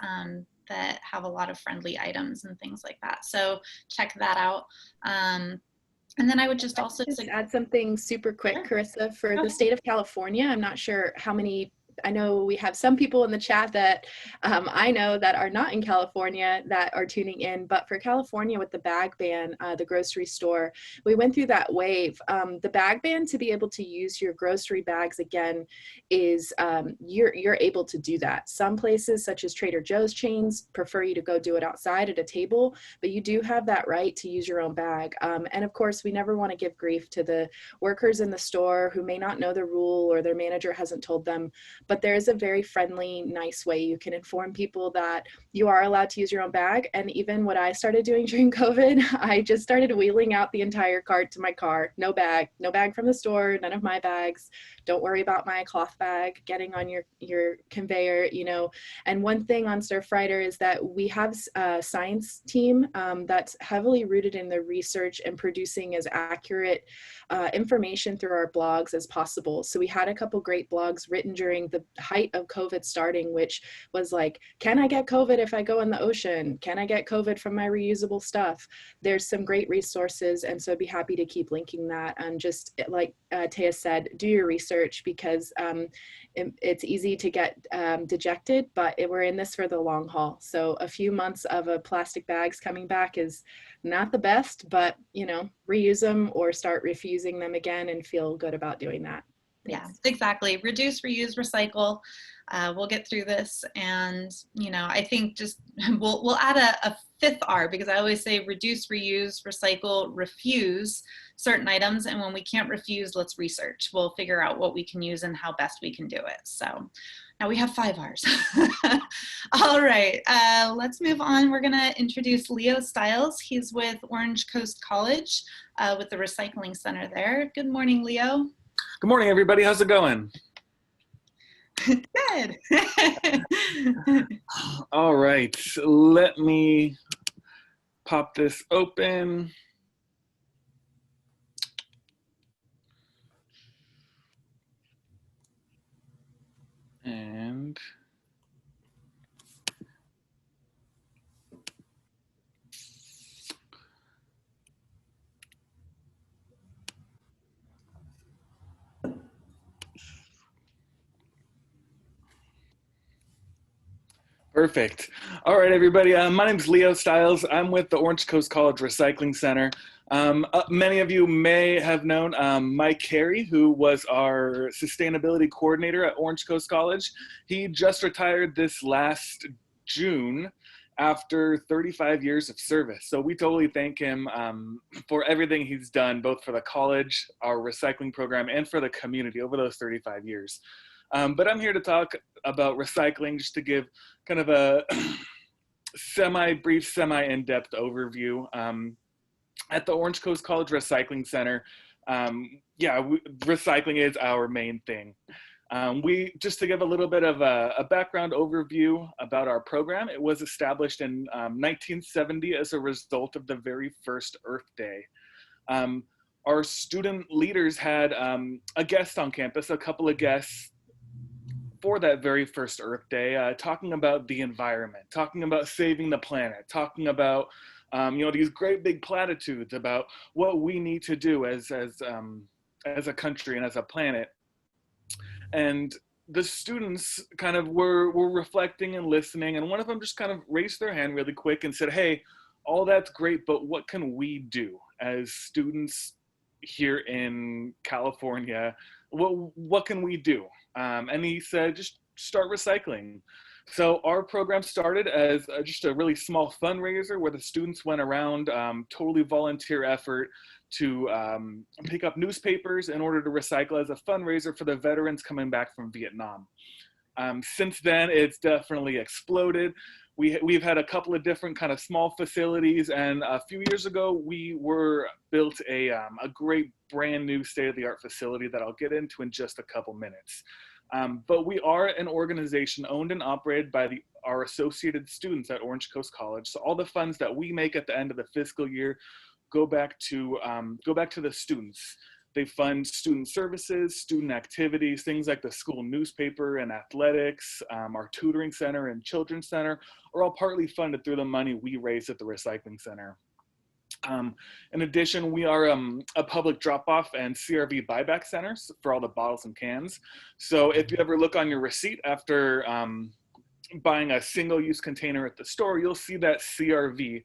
that have a lot of friendly items and things like that. So check that out. And then I would just also add something super quick, Carissa, for the state of California. I'm not sure how many, I know we have some people in the chat that I know that are not in California that are tuning in, but for California with the bag ban, the grocery store, we went through that wave. The bag ban, to be able to use your grocery bags again, is you're able to do that. Some places, such as Trader Joe's chains, prefer you to go do it outside at a table, but you do have that right to use your own bag. And of course, we never want to give grief to the workers in the store who may not know the rule or their manager hasn't told them. But there is a very friendly, nice way you can inform people that you are allowed to use your own bag. And even what I started doing during COVID, I just started wheeling out the entire cart to my car. No bag from the store, none of my bags. Don't worry about my cloth bag getting on your conveyor, And one thing on Surfrider is that we have a science team that's heavily rooted in the research and producing as accurate information through our blogs as possible. So we had a couple great blogs written during the height of COVID starting, which was like, can I get COVID if I go in the ocean? Can I get COVID from my reusable stuff? There's some great resources. And so I'd be happy to keep linking that. And just like Taya said, do your research because it's easy to get dejected, but we're in this for the long haul. So a few months of plastic bags coming back is not the best, but reuse them or start refusing them again and feel good about doing that. Thanks. Yeah, exactly. Reduce, reuse, recycle. We'll get through this. And, I think just we'll add a fifth R because I always say reduce, reuse, recycle, refuse certain items. And when we can't refuse, let's research. We'll figure out what we can use and how best we can do it. So now we have 5 R's. All right, let's move on. We're gonna introduce Leo Stiles. He's with Orange Coast College with the Recycling Center there. Good morning, Leo. Good morning, everybody. How's it going? Good. All right, let me pop this open. And Perfect. All right, everybody. My name is Leo Stiles. I'm with the Orange Coast College Recycling Center. Many of you may have known Mike Carey, who was our sustainability coordinator at Orange Coast College. He just retired this last June after 35 years of service. So we totally thank him for everything he's done, both for the college, our recycling program, and for the community over those 35 years. But I'm here to talk about recycling, just to give kind of a semi-brief, semi-in-depth overview. At the Orange Coast College Recycling Center, recycling is our main thing. Just to give a little bit of a background overview about our program, it was established in 1970 as a result of the very first Earth Day. Our student leaders had a guest on campus, a couple of guests for that very first Earth Day, talking about the environment, talking about saving the planet, talking about these great big platitudes about what we need to do as a country and as a planet. And the students kind of were reflecting and listening, and one of them just kind of raised their hand really quick and said, "Hey, all that's great, but what can we do as students here in California? What can we do?" And he said, "Just start recycling." So our program started as just a really small fundraiser where the students went around, totally volunteer effort, to pick up newspapers in order to recycle as a fundraiser for the veterans coming back from Vietnam. Since then, it's definitely exploded. We've had a couple of different kind of small facilities, and a few years ago, we built a great brand new state-of-the-art facility that I'll get into in just a couple minutes. But we are an organization owned and operated by our associated students at Orange Coast College. So all the funds that we make at the end of the fiscal year go back to the students. They fund student services, student activities, things like the school newspaper and athletics, our tutoring center and children's center are all partly funded through the money we raise at the recycling center. In addition, we are a public drop-off and CRV buyback center for all the bottles and cans. So if you ever look on your receipt after buying a single-use container at the store, you'll see that CRV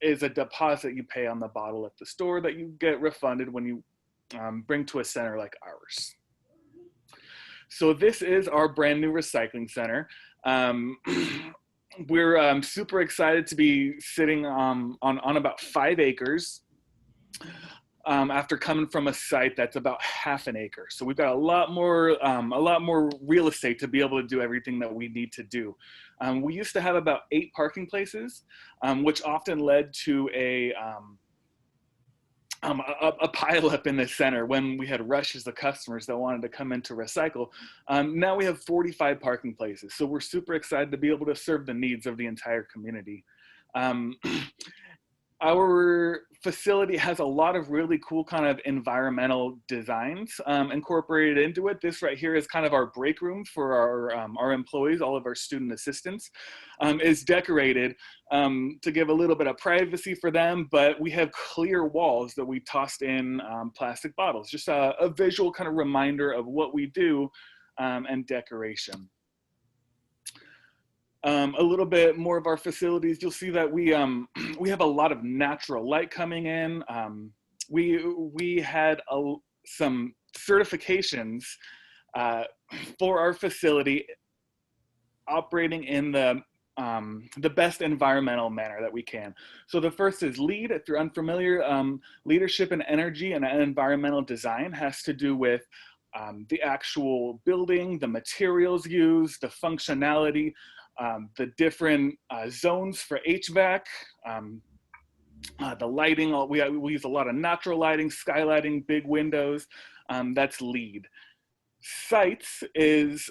is a deposit you pay on the bottle at the store that you get refunded when you bring to a center like ours. So this is our brand new recycling center. We're super excited to be sitting on about 5 acres after coming from a site that's about half an acre. So we've got a lot more real estate to be able to do everything that we need to do. We used to have about 8 parking places, which often led to a pile up in the center when we had rushes of customers that wanted to come in to recycle. Now we have 45 parking places. So we're super excited to be able to serve the needs of the entire community. Our facility has a lot of really cool kind of environmental designs incorporated into it. This right here is kind of our break room for our employees, all of our student assistants, is decorated to give a little bit of privacy for them, but we have clear walls that we tossed in plastic bottles, just a visual kind of reminder of what we do and decoration. A little bit more of our facilities, you'll see that we have a lot of natural light coming in. We had some certifications for our facility operating in the best environmental manner that we can. So the first is LEED. If you're unfamiliar, leadership in energy and environmental design has to do with the actual building, the materials used, the functionality, the different zones for HVAC, the lighting. We use a lot of natural lighting, skylighting, big windows. That's LEED. Sites is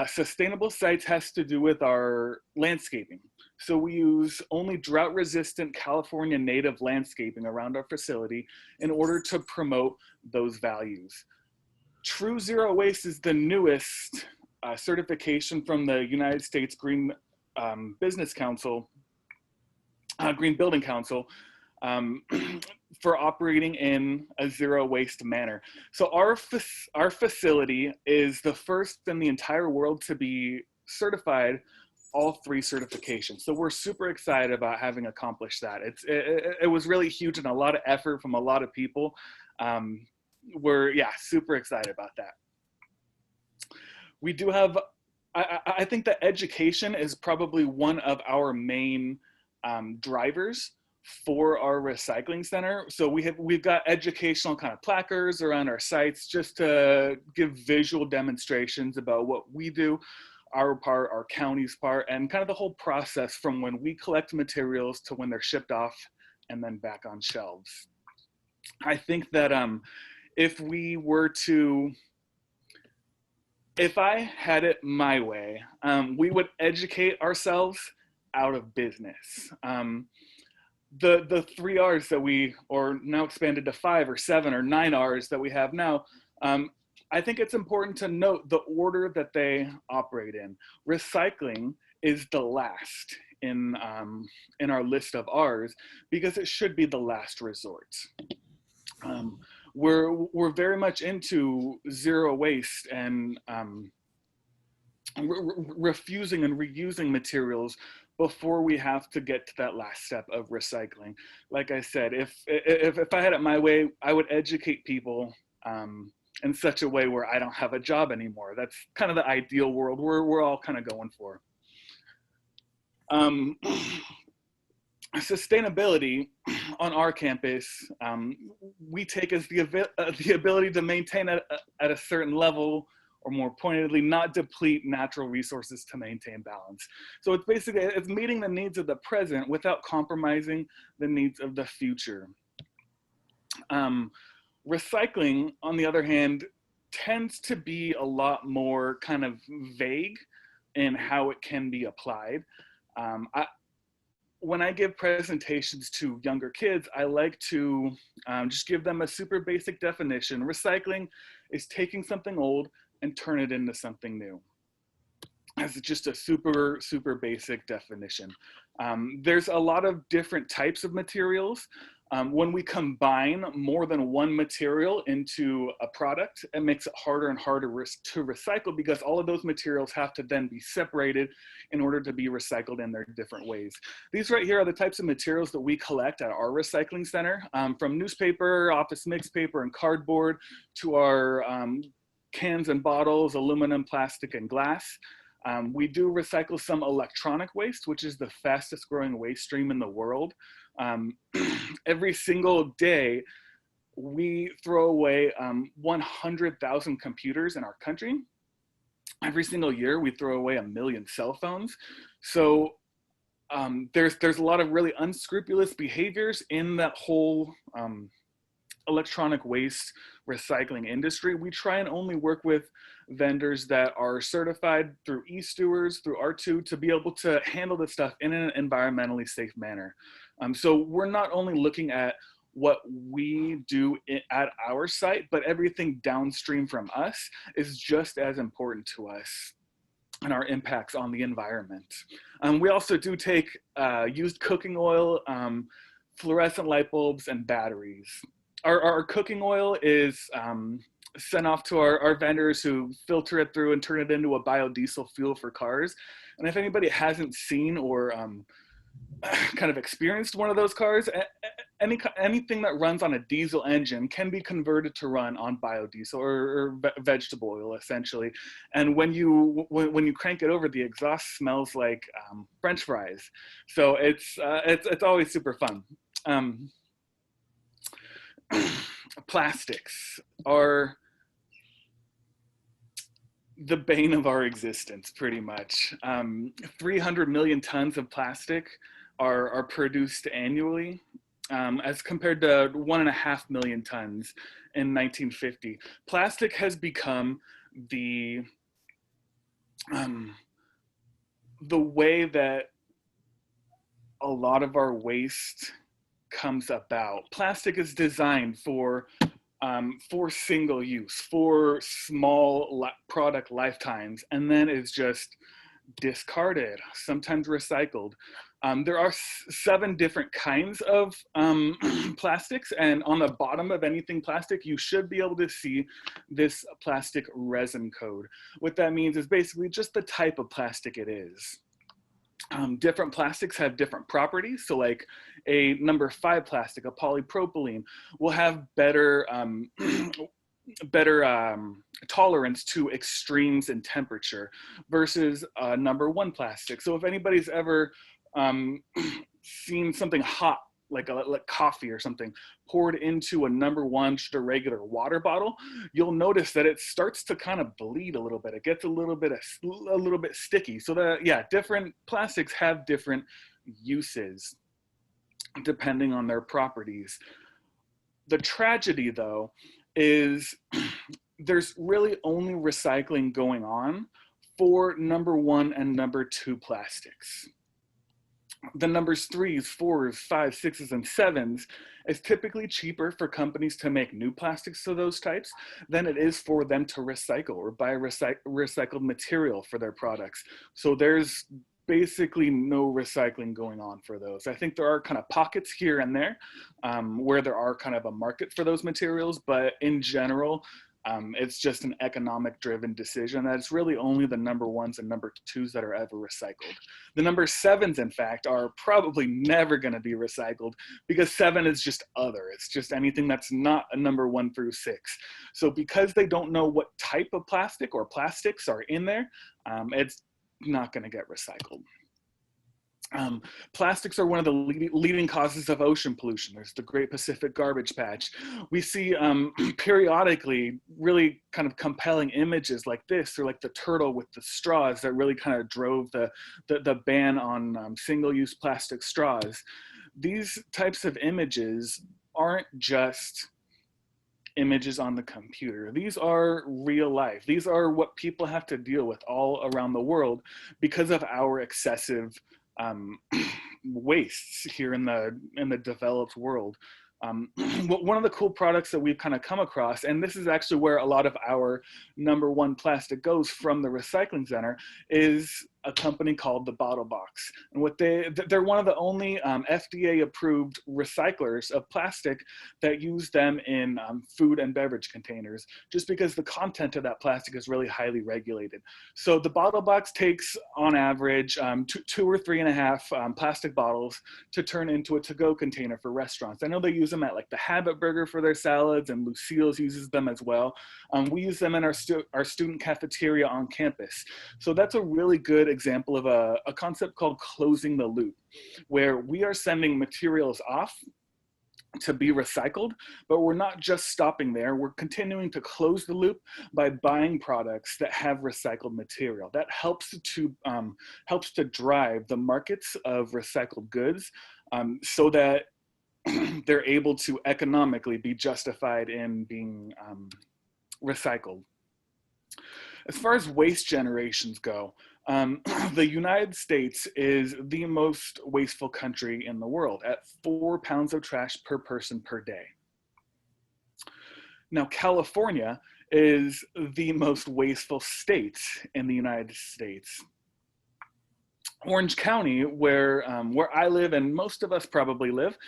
sustainable sites has to do with our landscaping. So we use only drought-resistant California native landscaping around our facility in order to promote those values. True Zero Waste is the newest certification from the United States Green Business Council, Green Building Council, for operating in a zero waste manner. So our facility is the first in the entire world to be certified all 3 certifications. So we're super excited about having accomplished that. It was really huge and a lot of effort from a lot of people. We're super excited about that. We do have, I think that education is probably one of our main drivers for our recycling center. So we've got educational kind of placards around our sites just to give visual demonstrations about what we do, our part, our county's part, and kind of the whole process from when we collect materials to when they're shipped off and then back on shelves. I think that if I had it my way, we would educate ourselves out of business. The 3 R's that or now expanded to 5 or 7 or 9 R's that we have now, I think it's important to note the order that they operate in. Recycling is the last in our list of R's because it should be the last resort. We're very much into zero waste and refusing and reusing materials before we have to get to that last step of recycling. Like I said, if I had it my way, I would educate people in such a way where I don't have a job anymore. That's kind of the ideal world we're all kind of going for. Sustainability on our campus, we take as the ability to maintain at a certain level, or more pointedly, not deplete natural resources to maintain balance. So it's basically, it's meeting the needs of the present without compromising the needs of the future. Recycling, on the other hand, tends to be a lot more kind of vague in how it can be applied. When I give presentations to younger kids, I like to just give them a super basic definition. Recycling is taking something old and turn it into something new. That's just a super, super basic definition. There's a lot of different types of materials. When we combine more than one material into a product, it makes it harder and harder to recycle because all of those materials have to then be separated in order to be recycled in their different ways. These right here are the types of materials that we collect at our recycling center, from newspaper, office mixed paper, and cardboard to our cans and bottles, aluminum, plastic, and glass. We do recycle some electronic waste, which is the fastest growing waste stream in the world. Every single day, we throw away 100,000 computers in our country. Every single year, we throw away 1 million cell phones. So there's a lot of really unscrupulous behaviors in that whole electronic waste recycling industry. We try and only work with vendors that are certified through e-stewards, through R2, to be able to handle this stuff in an environmentally safe manner. So we're not only looking at what we do at our site, but everything downstream from us is just as important to us and our impacts on the environment. We also do take used cooking oil, fluorescent light bulbs, and batteries. Our cooking oil is sent off to our vendors who filter it through and turn it into a biodiesel fuel for cars. And if anybody hasn't seen or kind of experienced one of those cars, anything that runs on a diesel engine can be converted to run on biodiesel or vegetable oil, essentially. And when you crank it over, the exhaust smells like French fries. So it's always super fun. Plastics are the bane of our existence, pretty much. 300 million tons of plastic are produced annually, as compared to 1.5 million tons in 1950. Plastic has become the way that a lot of our waste comes about. Plastic is designed for single use, for small product lifetimes, and then is just discarded, sometimes recycled. There are 7 different kinds of plastics, and on the bottom of anything plastic, you should be able to see this plastic resin code. What that means is basically just the type of plastic it is. Different plastics have different properties. So like a number 5 plastic, a polypropylene, will have better tolerance to extremes in temperature versus number 1 plastic. So if anybody's ever seen something hot, like coffee or something, poured into a number 1 just a regular water bottle, you'll notice that it starts to kind of bleed a little bit. It gets a little bit sticky. So that, yeah, different plastics have different uses depending on their properties. The tragedy, though, is there's really only recycling going on for number 1 and number 2 plastics. The numbers 3s, 4s, 5s, 6s, and 7s is typically cheaper for companies to make new plastics of those types than it is for them to recycle or buy recycled material for their products. So there's basically no recycling going on for those. I think there are kind of pockets here and there where there are kind of a market for those materials, but in general, it's just an economic driven decision that it's really only the number 1s and number 2s that are ever recycled. The number 7s, in fact, are probably never going to be recycled because 7 is just other. It's just anything that's not a number 1 through 6. So because they don't know what type of plastic or plastics are in there, it's not going to get recycled. Plastics are one of the leading causes of ocean pollution. There's the Great Pacific Garbage Patch. We see periodically really kind of compelling images like this, or like the turtle with the straws that really kind of drove the ban on single-use plastic straws. These types of images aren't just images on the computer. These are real life. These are what people have to deal with all around the world because of our excessive wastes here in the developed world. One of the cool products that we've kind of come across, and this is actually where a lot of our number 1 plastic goes from the recycling center, is a company called the Bottle Box. And they're one of the only FDA approved recyclers of plastic that use them in food and beverage containers, just because the content of that plastic is really highly regulated. So the Bottle Box takes on average 2 or 3.5 plastic bottles to turn into a to-go container for restaurants. I know they use them at like the Habit Burger for their salads, and Lucille's uses them as well. We use them in our student cafeteria on campus. So that's a really good example of a concept called closing the loop, where we are sending materials off to be recycled, but we're not just stopping there. We're continuing to close the loop by buying products that have recycled material. That helps to drive the markets of recycled goods so that they're able to economically be justified in being recycled. As far as waste generations go, the United States is the most wasteful country in the world at 4 pounds of trash per person per day. Now, California is the most wasteful state in the United States. Orange County, where I live and most of us probably live,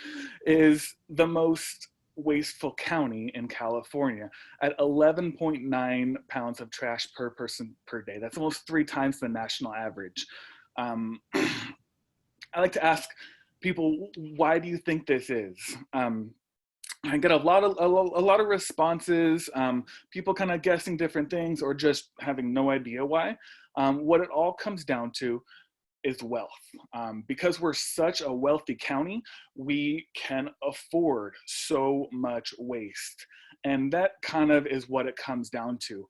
is the most wasteful county in California at 11.9 pounds of trash per person per day. That's almost 3 times the national average. I like to ask people, why do you think this is? I get a lot of responses, people kind of guessing different things or just having no idea why. What it all comes down to is wealth. Because we're such a wealthy county, we can afford so much waste. And that kind of is what it comes down to.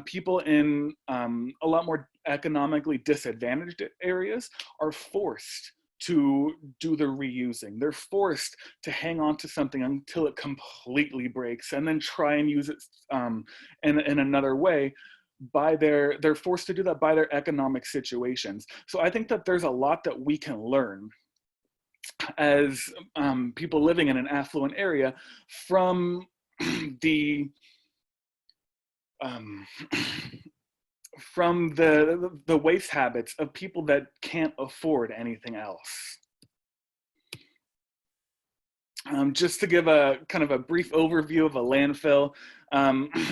People in a lot more economically disadvantaged areas are forced to do the reusing. They're forced to hang on to something until it completely breaks and then try and use it in another way. They're forced to do that by their economic situations. So I think that there's a lot that we can learn as people living in an affluent area from the waste habits of people that can't afford anything else. Just to give a kind of a brief overview of a landfill,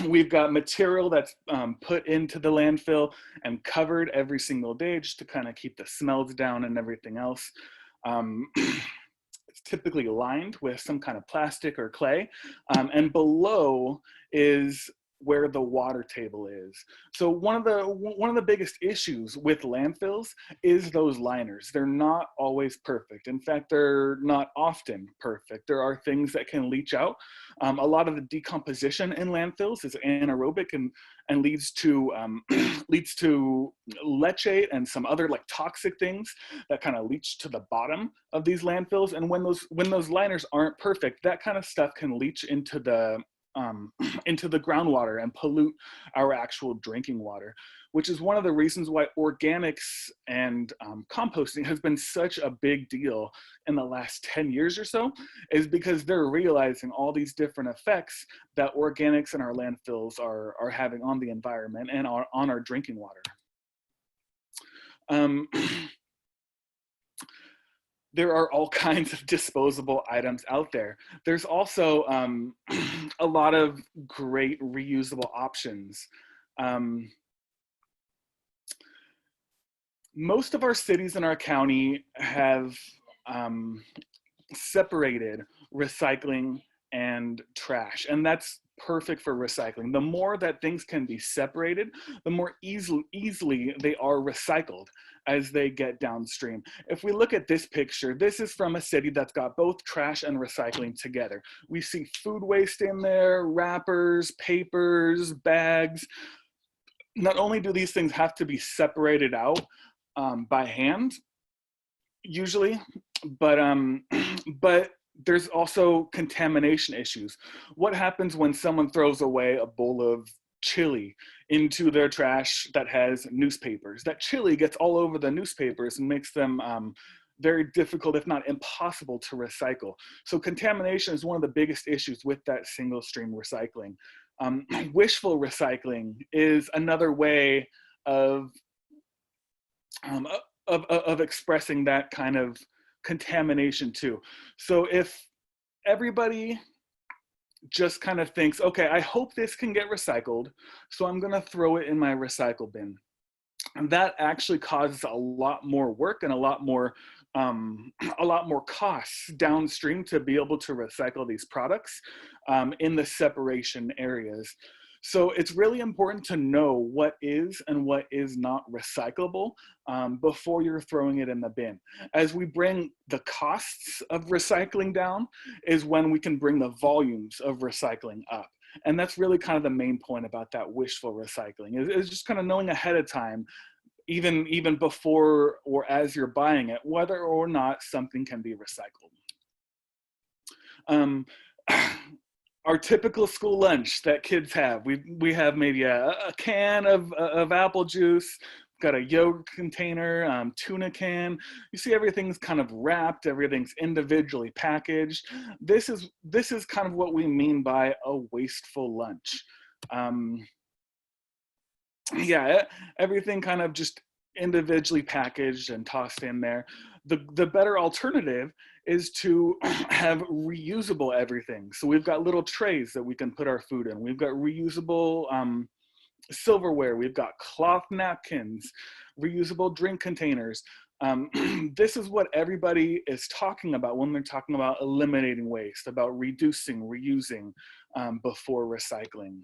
we've got material that's put into the landfill and covered every single day just to kind of keep the smells down and everything else. It's typically lined with some kind of plastic or clay, and below is where the water table is. So one of the biggest issues with landfills is those liners. They're not always perfect. In fact, they're not often perfect. There are things that can leach out. A lot of the decomposition in landfills is anaerobic and leads to leachate and some other like toxic things that kind of leach to the bottom of these landfills. And when those liners aren't perfect, that kind of stuff can leach into the groundwater and pollute our actual drinking water, which is one of the reasons why organics and composting has been such a big deal in the last 10 years or so, is because they're realizing all these different effects that organics in our landfills are having on the environment and on our drinking water. There are all kinds of disposable items out there. There's also a lot of great reusable options. Most of our cities in our county have separated recycling and trash, and that's perfect for recycling. The more that things can be separated, the more easily they are recycled as they get downstream. If we look at this picture, this is from a city that's got both trash and recycling together. We see food waste in there, wrappers, papers, bags. Not only do these things have to be separated out by hand, usually, but there's also contamination issues. What happens when someone throws away a bowl of chili into their trash that has newspapers? That chili gets all over the newspapers and makes them very difficult, if not impossible, to recycle. So contamination is one of the biggest issues with that single stream recycling. Wishful recycling is another way of expressing that kind of contamination too. So if everybody just kind of thinks, okay, I hope this can get recycled, so I'm gonna throw it in my recycle bin, and that actually causes a lot more work and a lot more costs downstream to be able to recycle these products in the separation areas. So it's really important to know what is and what is not recyclable before you're throwing it in the bin. As we bring the costs of recycling down is when we can bring the volumes of recycling up. And that's really kind of the main point about that wishful recycling, is just kind of knowing ahead of time, even before or as you're buying it, whether or not something can be recycled. Our typical school lunch that kids have, we have maybe a can of apple juice, got a yogurt container, tuna can. You see everything's kind of wrapped, everything's individually packaged. This is kind of what we mean by a wasteful lunch. Yeah, everything kind of just individually packaged and tossed in there. The better alternative is to have reusable everything. So we've got little trays that we can put our food in. We've got reusable silverware. We've got cloth napkins, reusable drink containers. This is what everybody is talking about when they're talking about eliminating waste, about reducing, reusing before recycling.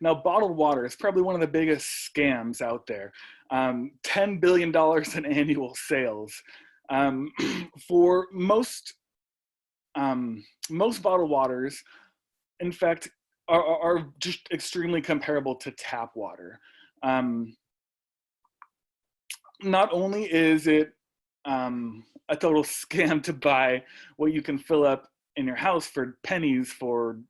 Now, bottled water is probably one of the biggest scams out there. $10 billion in annual sales. For most bottled waters, in fact, are just extremely comparable to tap water. Not only is it a total scam to buy what you can fill up in your house for pennies for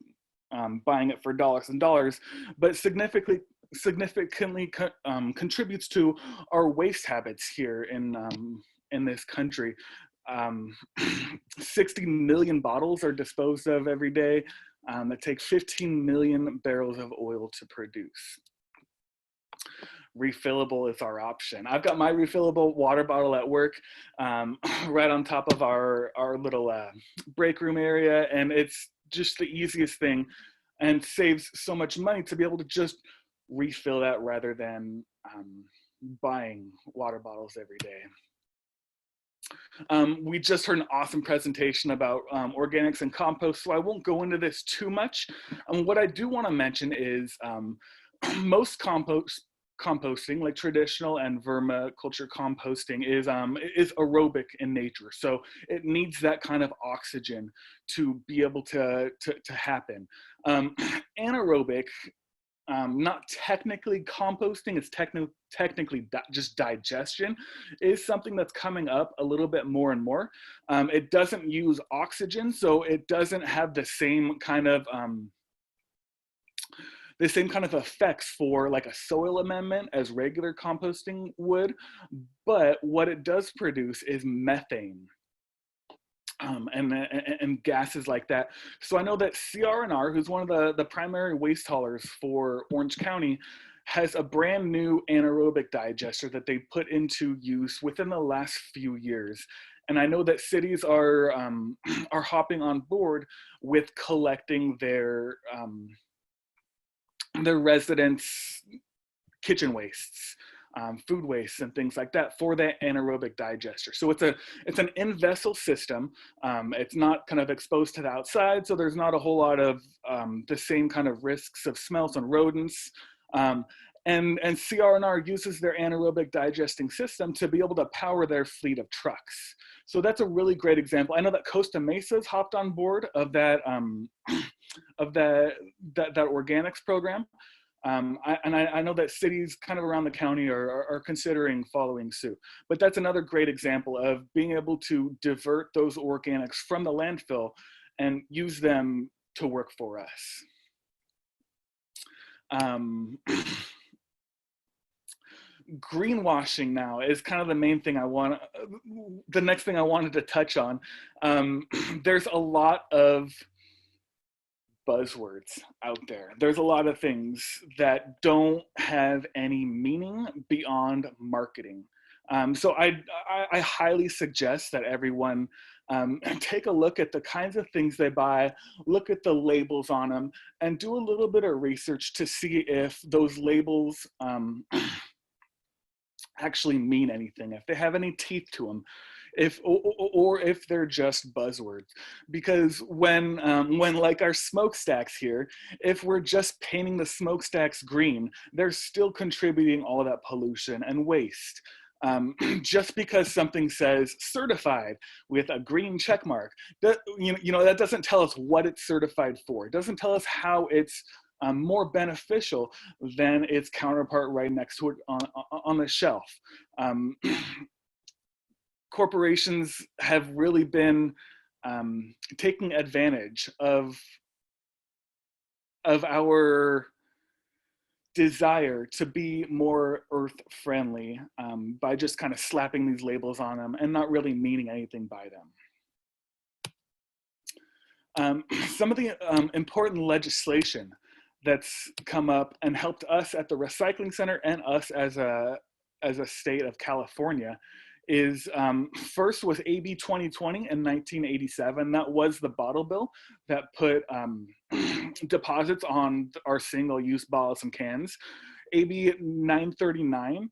buying it for dollars and dollars, but significantly contributes to our waste habits here in this country. 60 million bottles are disposed of every day. That take 15 million barrels of oil to produce. refillable is our option. I've got my refillable water bottle at work, right on top of our little break room area, and it's just the easiest thing and saves so much money to be able to just refill that rather than buying water bottles every day. We just heard an awesome presentation about organics and compost, so I won't go into this too much. What I do want to mention is most composting, like traditional and vermiculture composting, is aerobic in nature. So it needs that kind of oxygen to be able to happen. Anaerobic, not technically composting, it's technically just digestion, is something that's coming up a little bit more and more. It doesn't use oxygen, so it doesn't have the same kind of effects for like a soil amendment as regular composting would, but what it does produce is methane. And gases like that. So I know that CR&R, who's one of the primary waste haulers for Orange County, has a brand new anaerobic digester that they put into use within the last few years. And I know that cities are hopping on board with collecting their residents' kitchen wastes, food waste and things like that for that anaerobic digester. So it's an in-vessel system. It's not kind of exposed to the outside, so there's not a whole lot of the same kind of risks of smells and rodents. And CR&R uses their anaerobic digesting system to be able to power their fleet of trucks. So that's a really great example. I know that Costa Mesa's hopped on board of that organics program. I know that cities kind of around the county are considering following suit. But that's another great example of being able to divert those organics from the landfill and use them to work for us. Greenwashing now is kind of the main thing the next thing I wanted to touch on. There's a lot of buzzwords out there. There's a lot of things that don't have any meaning beyond marketing. So I highly suggest that everyone take a look at the kinds of things they buy, look at the labels on them, and do a little bit of research to see if those labels actually mean anything, if they have any teeth to them, or if they're just buzzwords. Because when like our smokestacks here, if we're just painting the smokestacks green, they're still contributing all of that pollution and waste. Just because something says certified with a green check mark, that that doesn't tell us what it's certified for. It doesn't tell us how it's more beneficial than its counterpart right next to it on the shelf. Corporations have really been taking advantage of our desire to be more earth friendly by just kind of slapping these labels on them and not really meaning anything by them. Some of the important legislation that's come up and helped us at the Recycling Center and us as a state of California is first was AB 2020 in 1987. That was the bottle bill that put deposits on our single-use bottles and cans. AB 939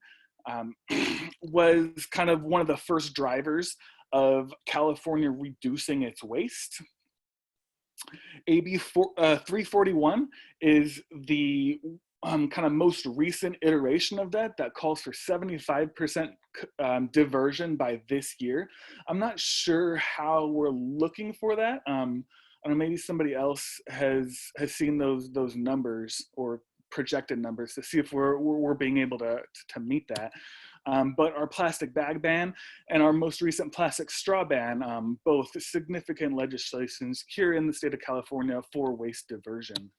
was kind of one of the first drivers of California reducing its waste. AB 341 is the kind of most recent iteration of that calls for 75% diversion by this year. I'm not sure how we're looking for that. I don't know, maybe somebody else has seen those numbers or projected numbers to see if we're being able to meet that. But our plastic bag ban and our most recent plastic straw ban, both significant legislations here in the state of California for waste diversion.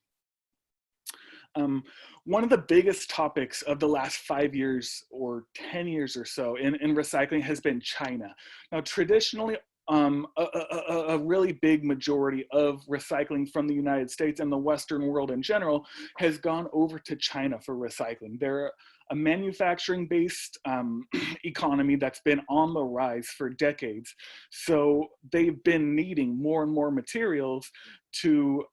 One of the biggest topics of the last 5 years or 10 years or so in recycling has been China. Now, traditionally, a really big majority of recycling from the United States and the Western world in general has gone over to China for recycling. They're a manufacturing-based economy that's been on the rise for decades. So they've been needing more and more materials to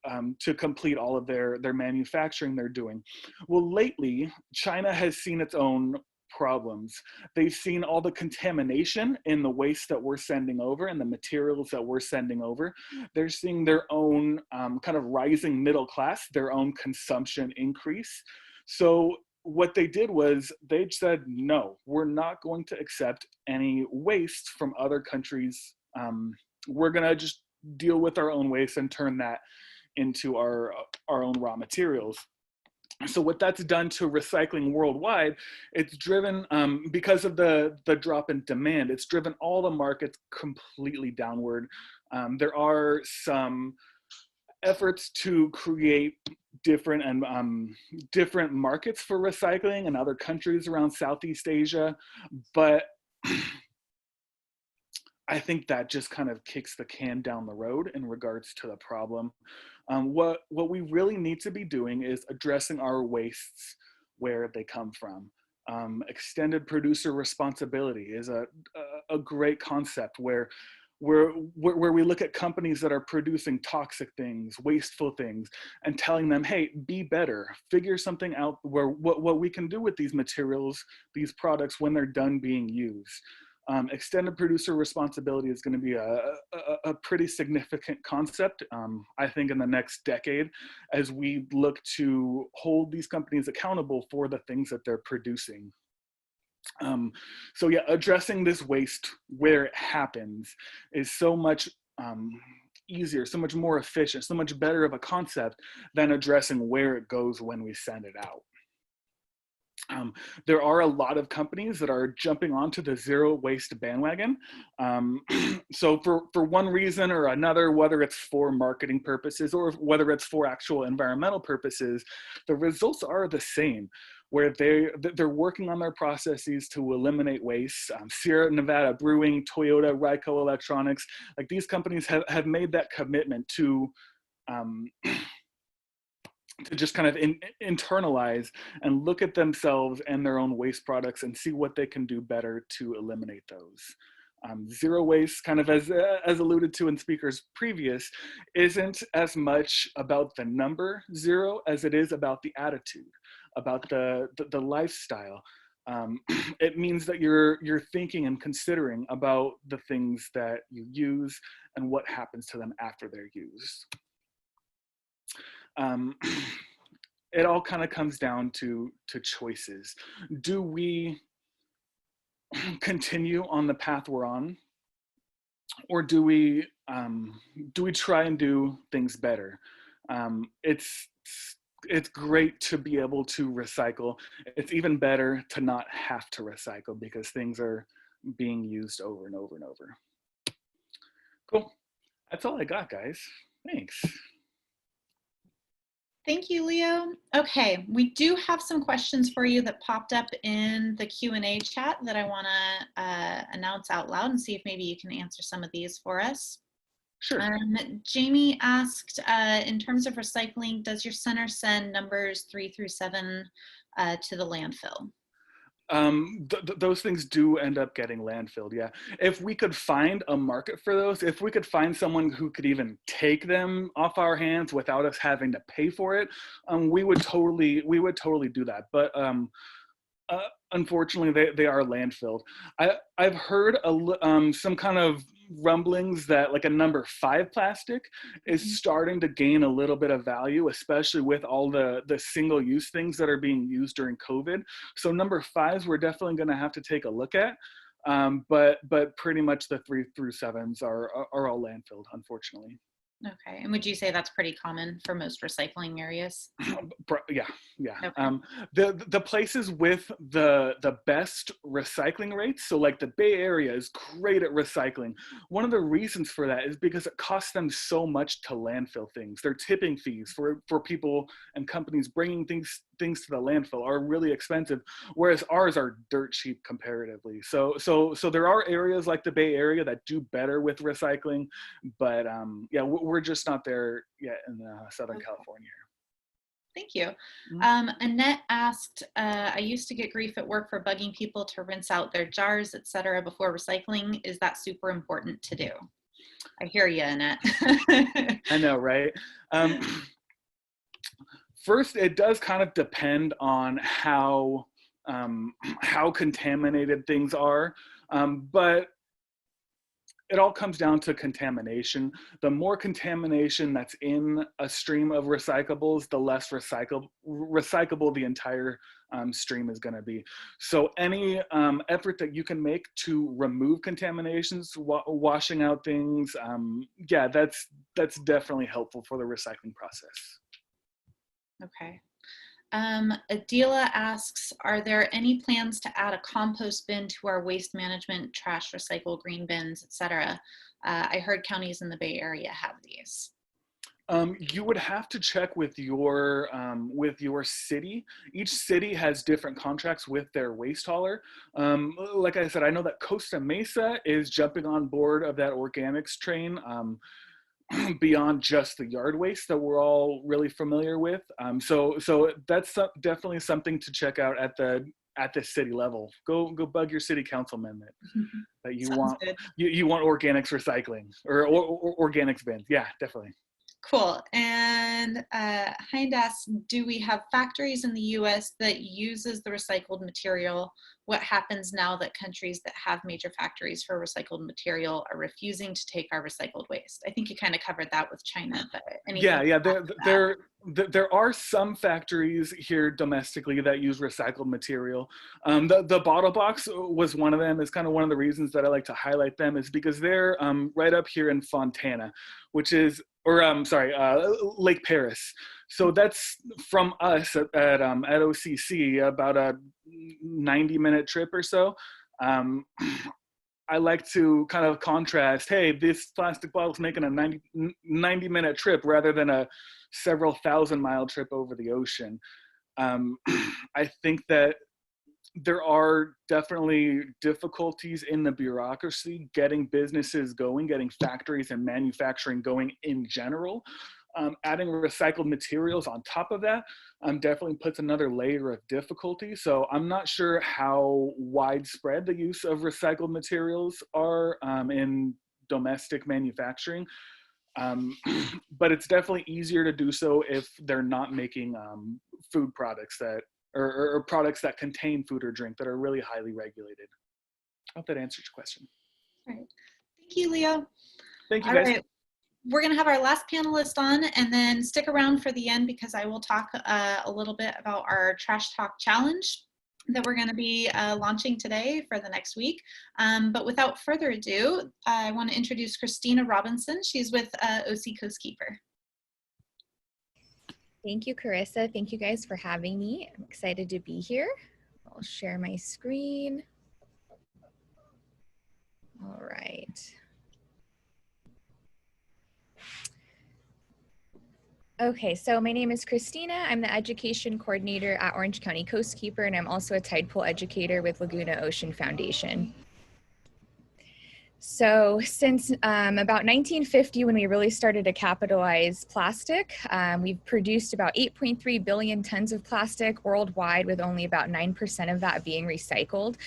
complete all of their manufacturing they're doing. Well, lately, China has seen its own problems. They've seen all the contamination in the waste that we're sending over and the materials that we're sending over. They're seeing their own kind of rising middle class, their own consumption increase. So what they did was they said, no, we're not going to accept any waste from other countries. We're gonna just deal with our own waste and turn that into our own raw materials. So what that's done to recycling worldwide, it's driven, because of the drop in demand, it's driven all the markets completely downward. There are some efforts to create different markets for recycling in other countries around Southeast Asia, but I think that just kind of kicks the can down the road in regards to the problem. What we really need to be doing is addressing our wastes where they come from. Extended producer responsibility is a great concept where we look at companies that are producing toxic things, wasteful things, and telling them, hey, be better, figure something out where what we can do with these materials, these products when they're done being used. Extended producer responsibility is going to be a pretty significant concept, I think, in the next decade, as we look to hold these companies accountable for the things that they're producing. So yeah, addressing this waste where it happens is so much easier, so much more efficient, so much better of a concept than addressing where it goes when we send it out. There are a lot of companies that are jumping onto the zero waste bandwagon. So for one reason or another, whether it's for marketing purposes or whether it's for actual environmental purposes, the results are the same, where they're working on their processes to eliminate waste. Sierra Nevada Brewing, Toyota, Ryco Electronics, like these companies have made that commitment to just kind of internalize and look at themselves and their own waste products and see what they can do better to eliminate those. Zero waste, kind of as alluded to in speakers previous, isn't as much about the number zero as it is about the attitude, about the lifestyle. It means that you're thinking and considering about the things that you use and what happens to them after they're used. It all kind of comes down to choices. Do we continue on the path we're on, or do we try and do things better? It's great to be able to recycle. It's even better to not have to recycle because things are being used over and over and over. Cool. That's all I got, guys. Thanks. Thank you, Leo. Okay, we do have some questions for you that popped up in the Q&A chat that I want to announce out loud and see if maybe you can answer some of these for us. Sure. Jamie asked, in terms of recycling, does your center send numbers 3 through 7 to the landfill? Those things do end up getting landfilled, yeah. If we could find a market for those, if we could find someone who could even take them off our hands without us having to pay for it, we would totally do that. But unfortunately, they are landfilled. I've heard some kind of rumblings that like a number 5 plastic is starting to gain a little bit of value, especially with all the single-use things that are being used during COVID. So number 5s we're definitely going to have to take a look at, but pretty much the 3 through 7s are all landfilled, unfortunately. Okay, and would you say that's pretty common for most recycling areas? Yeah. Okay. The places with the best recycling rates, so like the Bay Area is great at recycling. One of the reasons for that is because it costs them so much to landfill things. They're tipping fees for people and companies bringing things things to the landfill are really expensive, whereas ours are dirt cheap comparatively. So there are areas like the Bay Area that do better with recycling, but yeah, we're just not there yet in Southern California. Thank you. Annette asked, I used to get grief at work for bugging people to rinse out their jars, etc. before recycling. Is that super important to do? I hear you, Annette. I know, right? First, it does kind of depend on how contaminated things are, but it all comes down to contamination. The more contamination that's in a stream of recyclables, the less recyclable the entire stream is going to be. So any effort that you can make to remove contaminations, washing out things, yeah, that's definitely helpful for the recycling process. Okay. Adila asks, are there any plans to add a compost bin to our waste management, trash, recycle, green bins, etc.? I heard counties in the Bay Area have these. You would have to check with your city. Each city has different contracts with their waste hauler. Like I said, I know that Costa Mesa is jumping on board of that organics train. Beyond just the yard waste that we're all really familiar with. So that's definitely something to check out at the city level. Go bug your city councilman that you want organics recycling or organics bins. Yeah, definitely. Cool. And Hind asks, do we have factories in the US that uses the recycled material? What happens now that countries that have major factories for recycled material are refusing to take our recycled waste? I think you kind of covered that with China, but yeah, there are some factories here domestically that use recycled material. The Bottle Box was one of them. It's kind of one of the reasons that I like to highlight them is because they're right up here in Fontana, which is, Lake Paris. So that's from us at OCC, about a 90-minute trip or so. I like to kind of contrast, hey, this plastic bottle is making a 90-minute trip rather than a several thousand-mile trip over the ocean. I think that there are definitely difficulties in the bureaucracy getting businesses going, getting factories and manufacturing going in general. Adding recycled materials on top of that definitely puts another layer of difficulty. So I'm not sure how widespread the use of recycled materials are in domestic manufacturing, but it's definitely easier to do so if they're not making food products that or products that contain food or drink that are really highly regulated. I hope that answers your question. All right. Thank you, Leo. Thank you, guys. All right. We're going to have our last panelist on, and then stick around for the end because I will talk a little bit about our Trash Talk Challenge that we're going to be launching today for the next week. But without further ado, I want to introduce Christina Robinson. She's with OC Coastkeeper. Thank you, Carissa. Thank you guys for having me. I'm excited to be here. I'll share my screen. All right. Okay, so my name is Christina. I'm the education coordinator at Orange County Coastkeeper, and I'm also a tide pool educator with Laguna Ocean Foundation. So since about 1950, when we really started to capitalize plastic, we've produced about 8.3 billion tons of plastic worldwide, with only about 9% of that being recycled.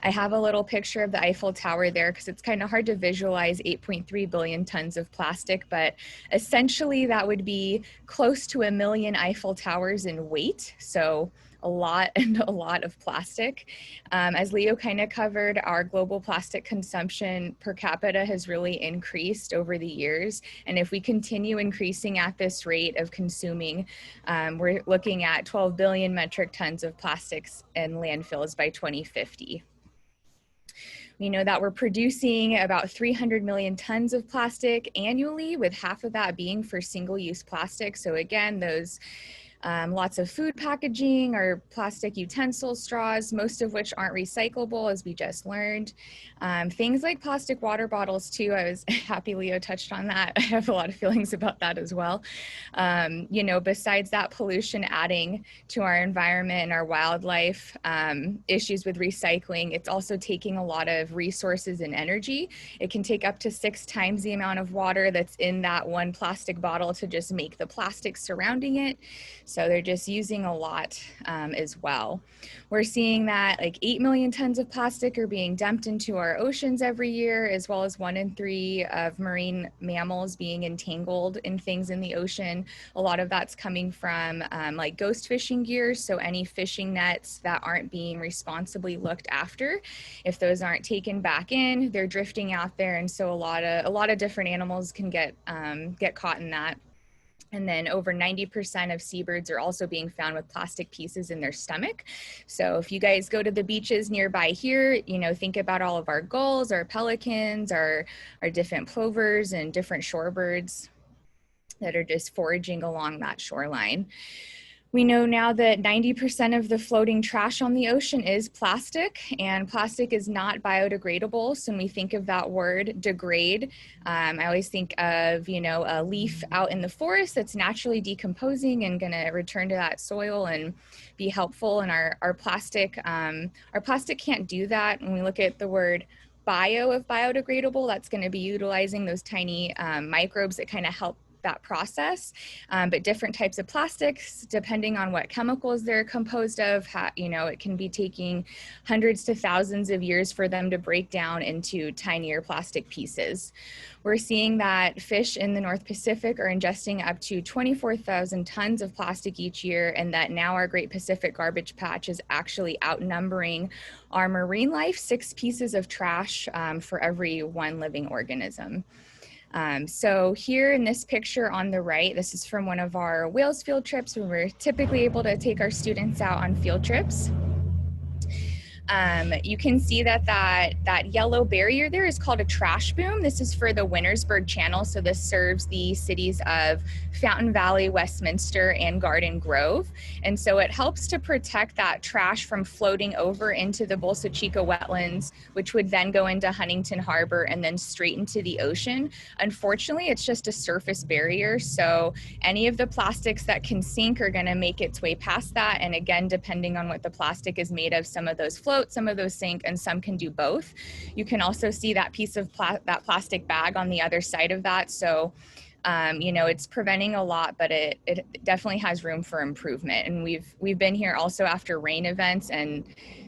I have a little picture of the Eiffel Tower there because it's kind of hard to visualize 8.3 billion tons of plastic, but essentially that would be close to 1 million Eiffel Towers in weight. So a lot of plastic. As Leo kind of covered, our global plastic consumption per capita has really increased over the years. And if we continue increasing at this rate of consuming, we're looking at 12 billion metric tons of plastics in landfills by 2050. We know that we're producing about 300 million tons of plastic annually, with half of that being for single-use plastic. So again, those Lots of food packaging or plastic utensils, straws, most of which aren't recyclable, as we just learned. Things like plastic water bottles too. I was happy Leo touched on that. I have a lot of feelings about that as well. You know, besides that pollution adding to our environment and our wildlife, issues with recycling, it's also taking a lot of resources and energy. It can take up to 6 times the amount of water that's in that one plastic bottle to just make the plastic surrounding it. So they're just using a lot as well. We're seeing that like 8 million tons of plastic are being dumped into our oceans every year, as well as 1 in 3 of marine mammals being entangled in things in the ocean. A lot of that's coming from like ghost fishing gears. So any fishing nets that aren't being responsibly looked after, if those aren't taken back in, they're drifting out there. And so a lot of different animals can get caught in that. And then over 90% of seabirds are also being found with plastic pieces in their stomach. So if you guys go to the beaches nearby here, you know, think about all of our gulls, our pelicans, our different plovers and different shorebirds that are just foraging along that shoreline. We know now that 90% of the floating trash on the ocean is plastic, and plastic is not biodegradable. So when we think of that word degrade, I always think of, you know, a leaf out in the forest that's naturally decomposing and gonna return to that soil and be helpful. And our plastic can't do that. When we look at the word bio of biodegradable, that's gonna be utilizing those tiny microbes that kind of help that process, but different types of plastics, depending on what chemicals they're composed of, you know, it can be taking hundreds to thousands of years for them to break down into tinier plastic pieces. We're seeing that fish in the North Pacific are ingesting up to 24,000 tons of plastic each year, and that now our Great Pacific Garbage Patch is actually outnumbering our marine life, 6 pieces of trash for every 1 living organism. So here in this picture on the right, this is from one of our whales field trips when we're typically able to take our students out on field trips. You can see that yellow barrier there is called a trash boom. This is for the Wintersburg Channel. So this serves the cities of Fountain Valley, Westminster, and Garden Grove. And so it helps to protect that trash from floating over into the Bolsa Chica wetlands, which would then go into Huntington Harbor and then straight into the ocean. Unfortunately, it's just a surface barrier. So any of the plastics that can sink are going to make its way past that. And again, depending on what the plastic is made of, some of those float, some of those sink, and some can do both. You can also see that piece of that plastic bag on the other side of that. So, you know, it's preventing a lot, but it definitely has room for improvement. And we've been here also after rain events, and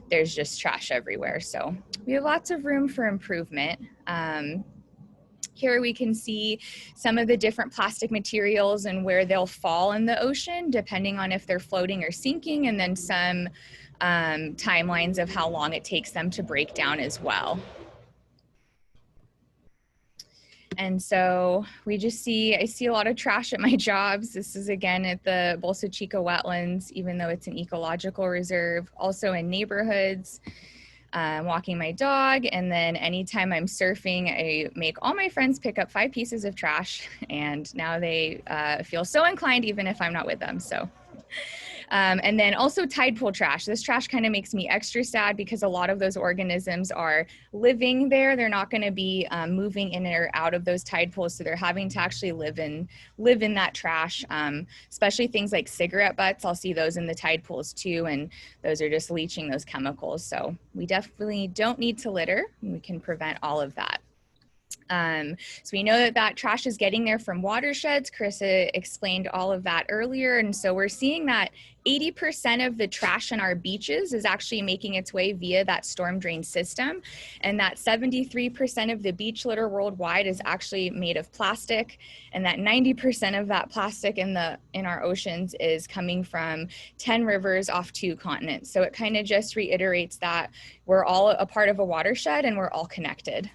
there's just trash everywhere. So we have lots of room for improvement. Here we can see some of the different plastic materials and where they'll fall in the ocean, depending on if they're floating or sinking, and then some timelines of how long it takes them to break down as well. And so I see a lot of trash at my jobs. This is again at the Bolsa Chica wetlands, even though it's an ecological reserve, also in neighborhoods. Walking my dog, and then anytime I'm surfing, I make all my friends pick up 5 pieces of trash, and now they feel so inclined even if I'm not with them. So. And then also tide pool trash. This trash kind of makes me extra sad because a lot of those organisms are living there. They're not going to be moving in or out of those tide pools, so they're having to actually live in that trash, especially things like cigarette butts. I'll see those in the tide pools too, and those are just leaching those chemicals. So we definitely don't need to litter, and we can prevent all of that. So we know that trash is getting there from watersheds. Carissa explained all of that earlier. And so we're seeing that 80% of the trash on our beaches is actually making its way via that storm drain system. And that 73% of the beach litter worldwide is actually made of plastic. And that 90% of that plastic in our oceans is coming from 10 rivers off 2 continents. So it kind of just reiterates that we're all a part of a watershed and we're all connected.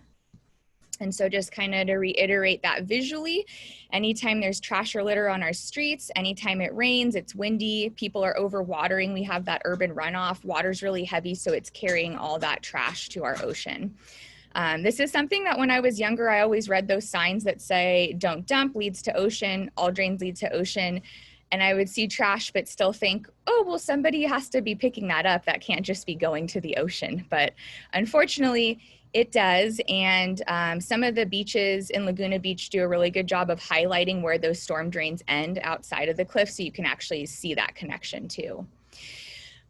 And so just kind of to reiterate that visually, anytime there's trash or litter on our streets, anytime it rains, it's windy, people are overwatering, we have that urban runoff, water's really heavy, so it's carrying all that trash to our ocean. This is something that when I was younger, I always read those signs that say, don't dump, leads to ocean, all drains lead to ocean. And I would see trash, but still think, oh, well, somebody has to be picking that up. That can't just be going to the ocean. But unfortunately, it does. And some of the beaches in Laguna Beach do a really good job of highlighting where those storm drains end outside of the cliff, so you can actually see that connection too.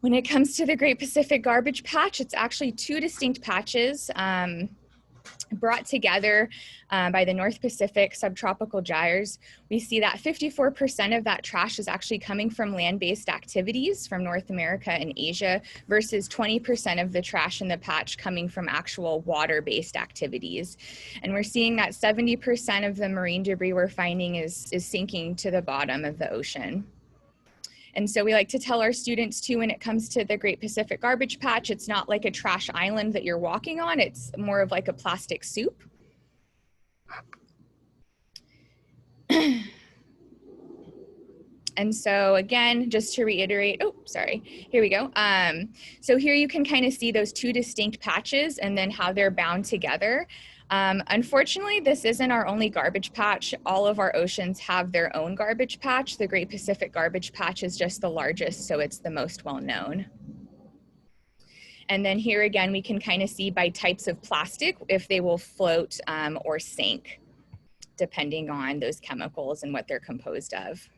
When it comes to the Great Pacific Garbage Patch, it's actually two distinct patches brought together by the North Pacific subtropical gyres. We see that 54% of that trash is actually coming from land-based activities from North America and Asia versus 20% of the trash in the patch coming from actual water-based activities. And we're seeing that 70% of the marine debris we're finding is sinking to the bottom of the ocean. And so we like to tell our students too, when it comes to the Great Pacific Garbage Patch, it's not like a trash island that you're walking on, it's more of like a plastic soup. And so again, just to reiterate, oh, sorry, here we go. So here you can kind of see those two distinct patches and then how they're bound together. Unfortunately, this isn't our only garbage patch. All of our oceans have their own garbage patch. The Great Pacific Garbage Patch is just the largest, so it's the most well known. And then here again, we can kind of see by types of plastic if they will float or sink, depending on those chemicals and what they're composed of.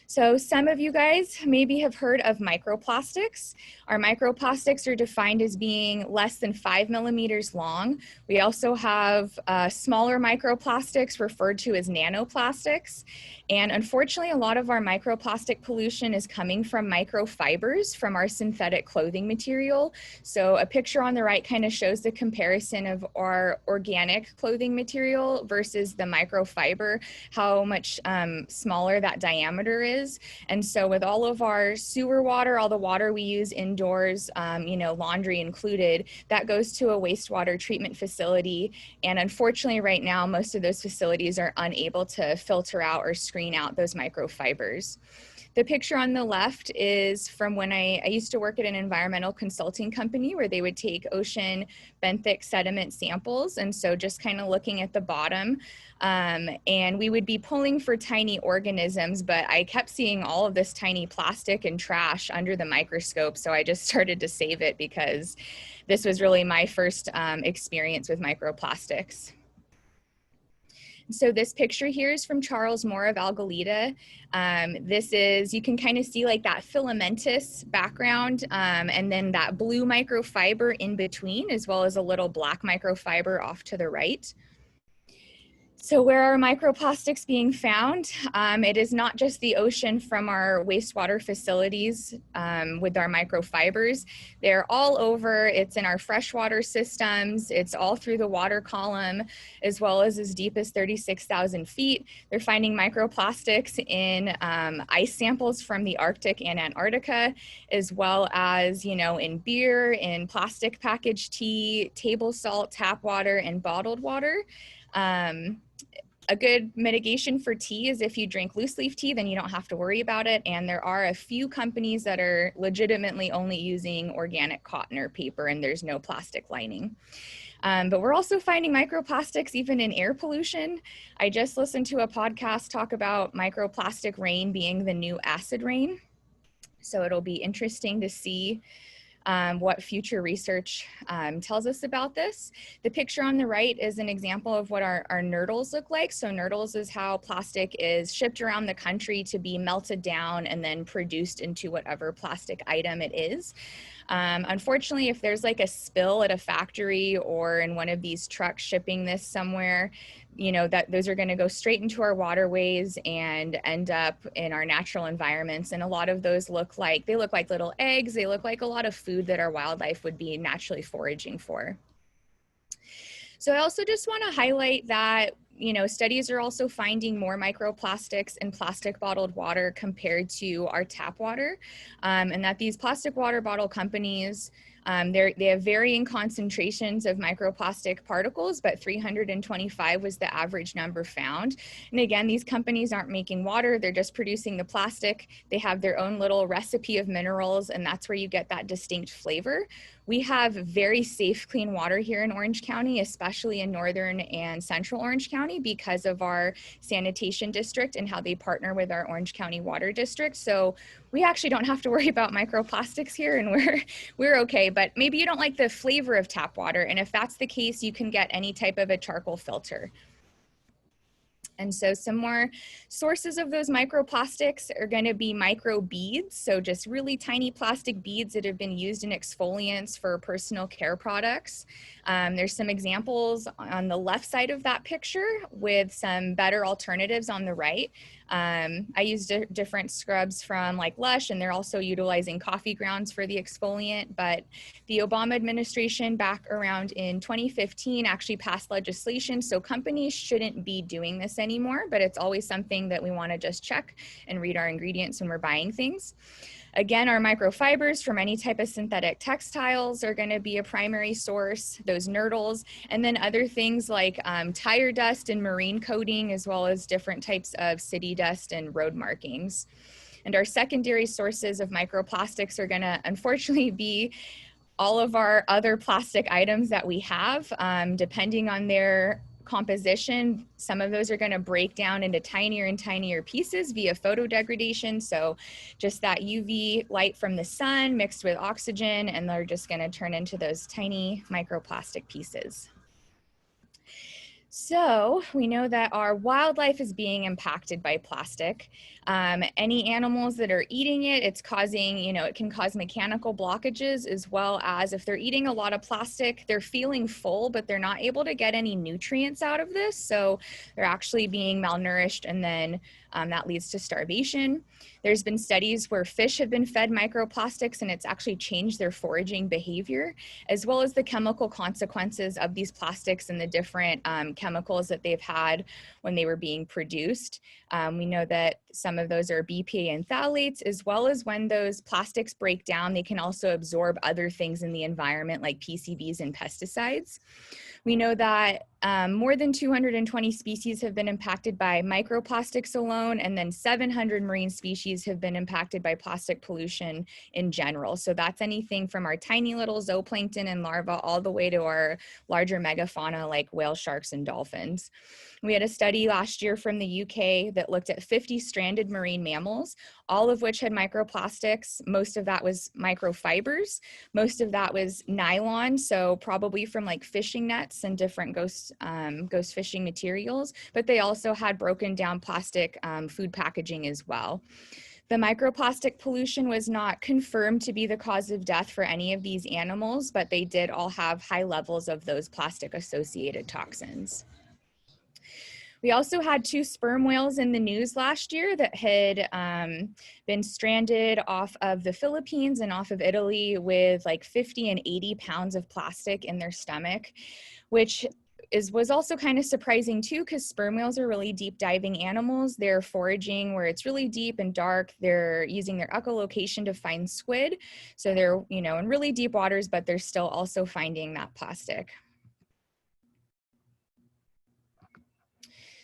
So some of you guys maybe have heard of microplastics. Our microplastics are defined as being less than 5 millimeters long. We also have smaller microplastics referred to as nanoplastics. And unfortunately, a lot of our microplastic pollution is coming from microfibers from our synthetic clothing material. So a picture on the right kind of shows the comparison of our organic clothing material versus the microfiber, how much smaller that diameter is. And so with all of our sewer water, all the water we use indoors, you know, laundry included, that goes to a wastewater treatment facility. And unfortunately right now, most of those facilities are unable to filter out or screen out those microfibers. The picture on the left is from when I used to work at an environmental consulting company where they would take ocean benthic sediment samples. And so just kind of looking at the bottom, and we would be pulling for tiny organisms, but I kept seeing all of this tiny plastic and trash under the microscope. So I just started to save it because this was really my first experience with microplastics. So this picture here is from Charles Moore of Algalita. This is, you can kind of see like that filamentous background and then that blue microfiber in between, as well as a little black microfiber off to the right. So where are microplastics being found? It is not just the ocean from our wastewater facilities with our microfibers. They're all over. It's in our freshwater systems. It's all through the water column, as well as deep as 36,000 feet. They're finding microplastics in ice samples from the Arctic and Antarctica, as well as, you know, in beer, in plastic packaged tea, table salt, tap water, and bottled water. A good mitigation for tea is if you drink loose leaf tea, then you don't have to worry about it. And there are a few companies that are legitimately only using organic cotton or paper, and there's no plastic lining. But we're also finding microplastics even in air pollution. I just listened to a podcast talk about microplastic rain being the new acid rain. So it'll be interesting to see what future research tells us about this. The picture on the right is an example of what our nurdles look like. So nurdles is how plastic is shipped around the country to be melted down and then produced into whatever plastic item it is. Unfortunately, if there's like a spill at a factory or in one of these trucks shipping this somewhere, you know, that those are going to go straight into our waterways and end up in our natural environments. And a lot of those look like little eggs. They look like a lot of food that our wildlife would be naturally foraging for. So I also just want to highlight that, you know, studies are also finding more microplastics in plastic bottled water compared to our tap water, and that these plastic water bottle companies, they have varying concentrations of microplastic particles, but 325 was the average number found. And again, these companies aren't making water, they're just producing the plastic. They have their own little recipe of minerals, and that's where you get that distinct flavor. We have very safe, clean water here in Orange County, especially in northern and central Orange County, because of our sanitation district and how they partner with our Orange County Water District. So we actually don't have to worry about microplastics here, and we're okay. But maybe you don't like the flavor of tap water, and if that's the case, you can get any type of a charcoal filter. And so some more sources of those microplastics are going to be micro beads. So just really tiny plastic beads that have been used in exfoliants for personal care products. There's some examples on the left side of that picture with some better alternatives on the right. I used different scrubs from like Lush, and they're also utilizing coffee grounds for the exfoliant. But the Obama administration back around in 2015 actually passed legislation, so companies shouldn't be doing this anymore, but it's always something that we want to just check and read our ingredients when we're buying things. Again, our microfibers from any type of synthetic textiles are going to be a primary source, those nurdles, and then other things like tire dust and marine coating, as well as different types of city dust and road markings. And our secondary sources of microplastics are going to unfortunately be all of our other plastic items that we have, depending on their composition. Some of those are going to break down into tinier and tinier pieces via photodegradation. So just that UV light from the sun mixed with oxygen, and they're just going to turn into those tiny microplastic pieces. So we know that our wildlife is being impacted by plastic. Any animals that are eating it, it's causing, it can cause mechanical blockages, as well as if they're eating a lot of plastic, they're feeling full, but they're not able to get any nutrients out of this. So they're actually being malnourished, and then that leads to starvation. There's been studies where fish have been fed microplastics, and it's actually changed their foraging behavior, as well as the chemical consequences of these plastics and the different chemicals that they've had when they were being produced. We know that some of those are BPA and phthalates, as well as when those plastics break down, they can also absorb other things in the environment like PCBs and pesticides. We know that more than 220 species have been impacted by microplastics alone, and then 700 marine species have been impacted by plastic pollution in general. So that's anything from our tiny little zooplankton and larvae all the way to our larger megafauna like whale sharks and dolphins. We had a study last year from the UK that looked at 50 stranded marine mammals, all of which had microplastics. Most of that was microfibers. Most of that was nylon, so probably from like fishing nets and different ghost fishing materials, but they also had broken down plastic food packaging as well. The microplastic pollution was not confirmed to be the cause of death for any of these animals, but they did all have high levels of those plastic-associated toxins. We also had 2 sperm whales in the news last year that had been stranded off of the Philippines and off of Italy with like 50 and 80 pounds of plastic in their stomach, which was also kind of surprising too, because sperm whales are really deep diving animals. They're foraging where it's really deep and dark. They're using their echolocation to find squid. So they're, in really deep waters, but they're still also finding that plastic.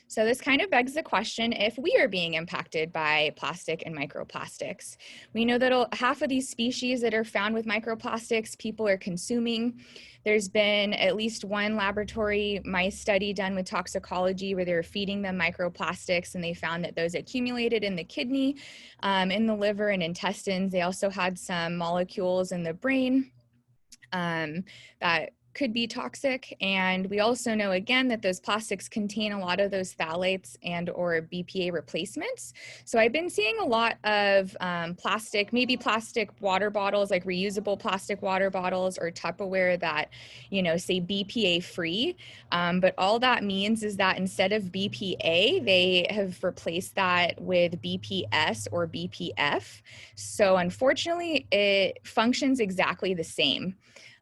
So this kind of begs the question if we are being impacted by plastic and microplastics. We know that half of these species that are found with microplastics, people are consuming. There's been at least one laboratory mice study done with toxicology where they're feeding them microplastics, and they found that those accumulated in the kidney, in the liver and intestines. They also had some molecules in the brain that could be toxic. And we also know again that those plastics contain a lot of those phthalates and or BPA replacements. So I've been seeing a lot of plastic, maybe plastic water bottles, like reusable plastic water bottles or Tupperware that, say BPA free. But all that means is that instead of BPA, they have replaced that with BPS or BPF. So unfortunately, it functions exactly the same.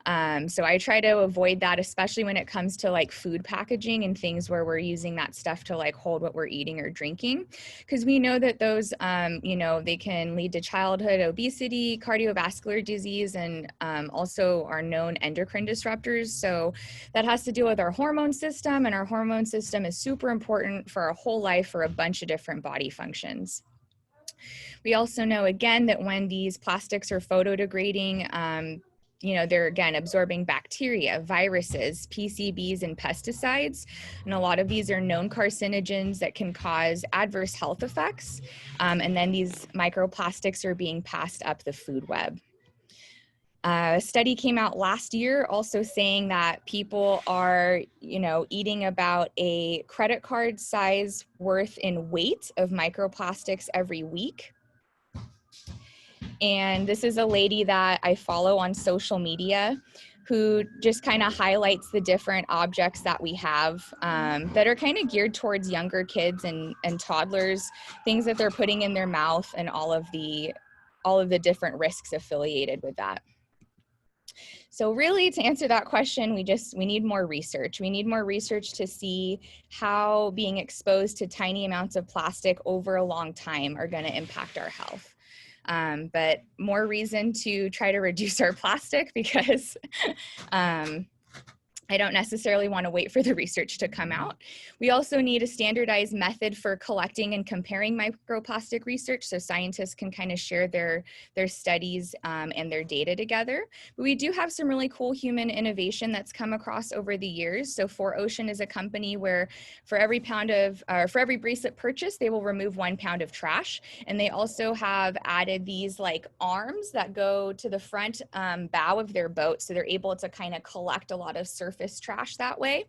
So I try to avoid that, especially when it comes to like food packaging and things where we're using that stuff to like hold what we're eating or drinking, because we know that those, they can lead to childhood obesity, cardiovascular disease, and also are known endocrine disruptors. So that has to do with our hormone system, and our hormone system is super important for our whole life for a bunch of different body functions. We also know again that when these plastics are photodegrading, you know, they're again absorbing bacteria, viruses, PCBs, and pesticides. And a lot of these are known carcinogens that can cause adverse health effects. And then these microplastics are being passed up the food web. A study came out last year also saying that people are, you know, eating about a credit card size worth in weight of microplastics every week. And this is a lady that I follow on social media who just kind of highlights the different objects that we have that are kind of geared towards younger kids and toddlers, things that they're putting in their mouth, and all of the different risks affiliated with that. So really, to answer that question, we need more research. We need more research to see how being exposed to tiny amounts of plastic over a long time are going to impact our health. But more reason to try to reduce our plastic, because I don't necessarily want to wait for the research to come out. We also need a standardized method for collecting and comparing microplastic research so scientists can kind of share their studies and their data together. But we do have some really cool human innovation that's come across over the years. So 4Ocean is a company where for every bracelet purchased, they will remove 1 pound of trash. And they also have added these like arms that go to the front bow of their boat, so they're able to kind of collect a lot of surface trash that way.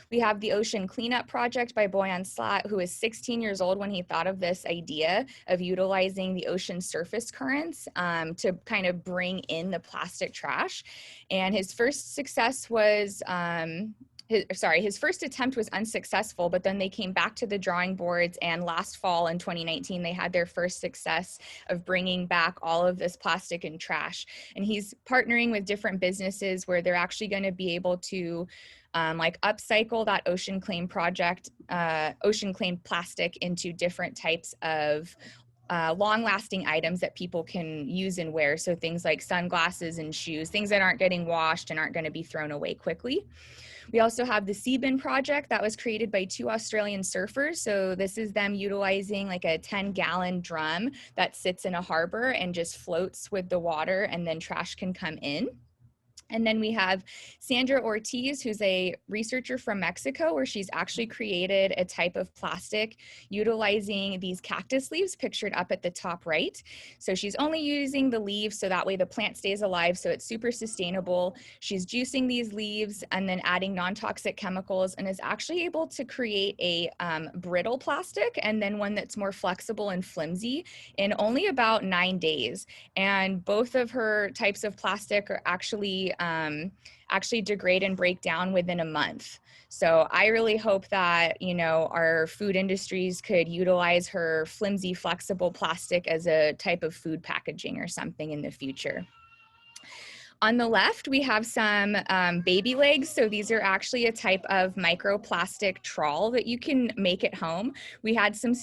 We have the Ocean Cleanup Project by Boyan Slat, who was 16 years old when he thought of this idea of utilizing the ocean surface currents to kind of bring in the plastic trash. And his first success was his first attempt was unsuccessful, but then they came back to the drawing boards, and last fall in 2019, they had their first success of bringing back all of this plastic and trash. And he's partnering with different businesses where they're actually going to be able to like upcycle that ocean claim plastic into different types of long-lasting items that people can use and wear. So things like sunglasses and shoes, things that aren't getting washed and aren't going to be thrown away quickly. We also have the Sea Bin project that was created by 2 Australian surfers. So this is them utilizing like a 10-gallon drum that sits in a harbor and just floats with the water, and then trash can come in. And then we have Sandra Ortiz, who's a researcher from Mexico, where she's actually created a type of plastic utilizing these cactus leaves pictured up at the top right. So she's only using the leaves so that way the plant stays alive, so it's super sustainable. She's juicing these leaves and then adding non-toxic chemicals, and is actually able to create a brittle plastic and then one that's more flexible and flimsy in only about 9 days. And both of her types of plastic are actually degrade and break down within a month. So I really hope that, you know, our food industries could utilize her flimsy, flexible plastic as a type of food packaging or something in the future. On the left, we have some baby legs. So these are actually a type of microplastic trawl that you can make at home. We had some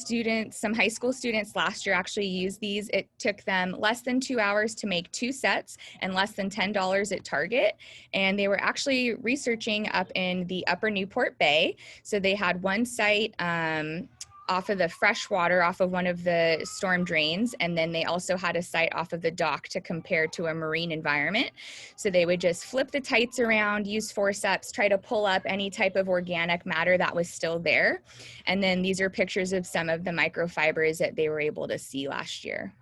high school students last year actually use these. It took them less than 2 hours to make 2 sets and less than $10 at Target. And they were actually researching up in the upper Newport Bay. So they had one site off of the fresh water off of one of the storm drains, and then they also had a site off of the dock to compare to a marine environment. So they would just flip the tights around, use forceps, try to pull up any type of organic matter that was still there. And then these are pictures of some of the microfibers that they were able to see last year.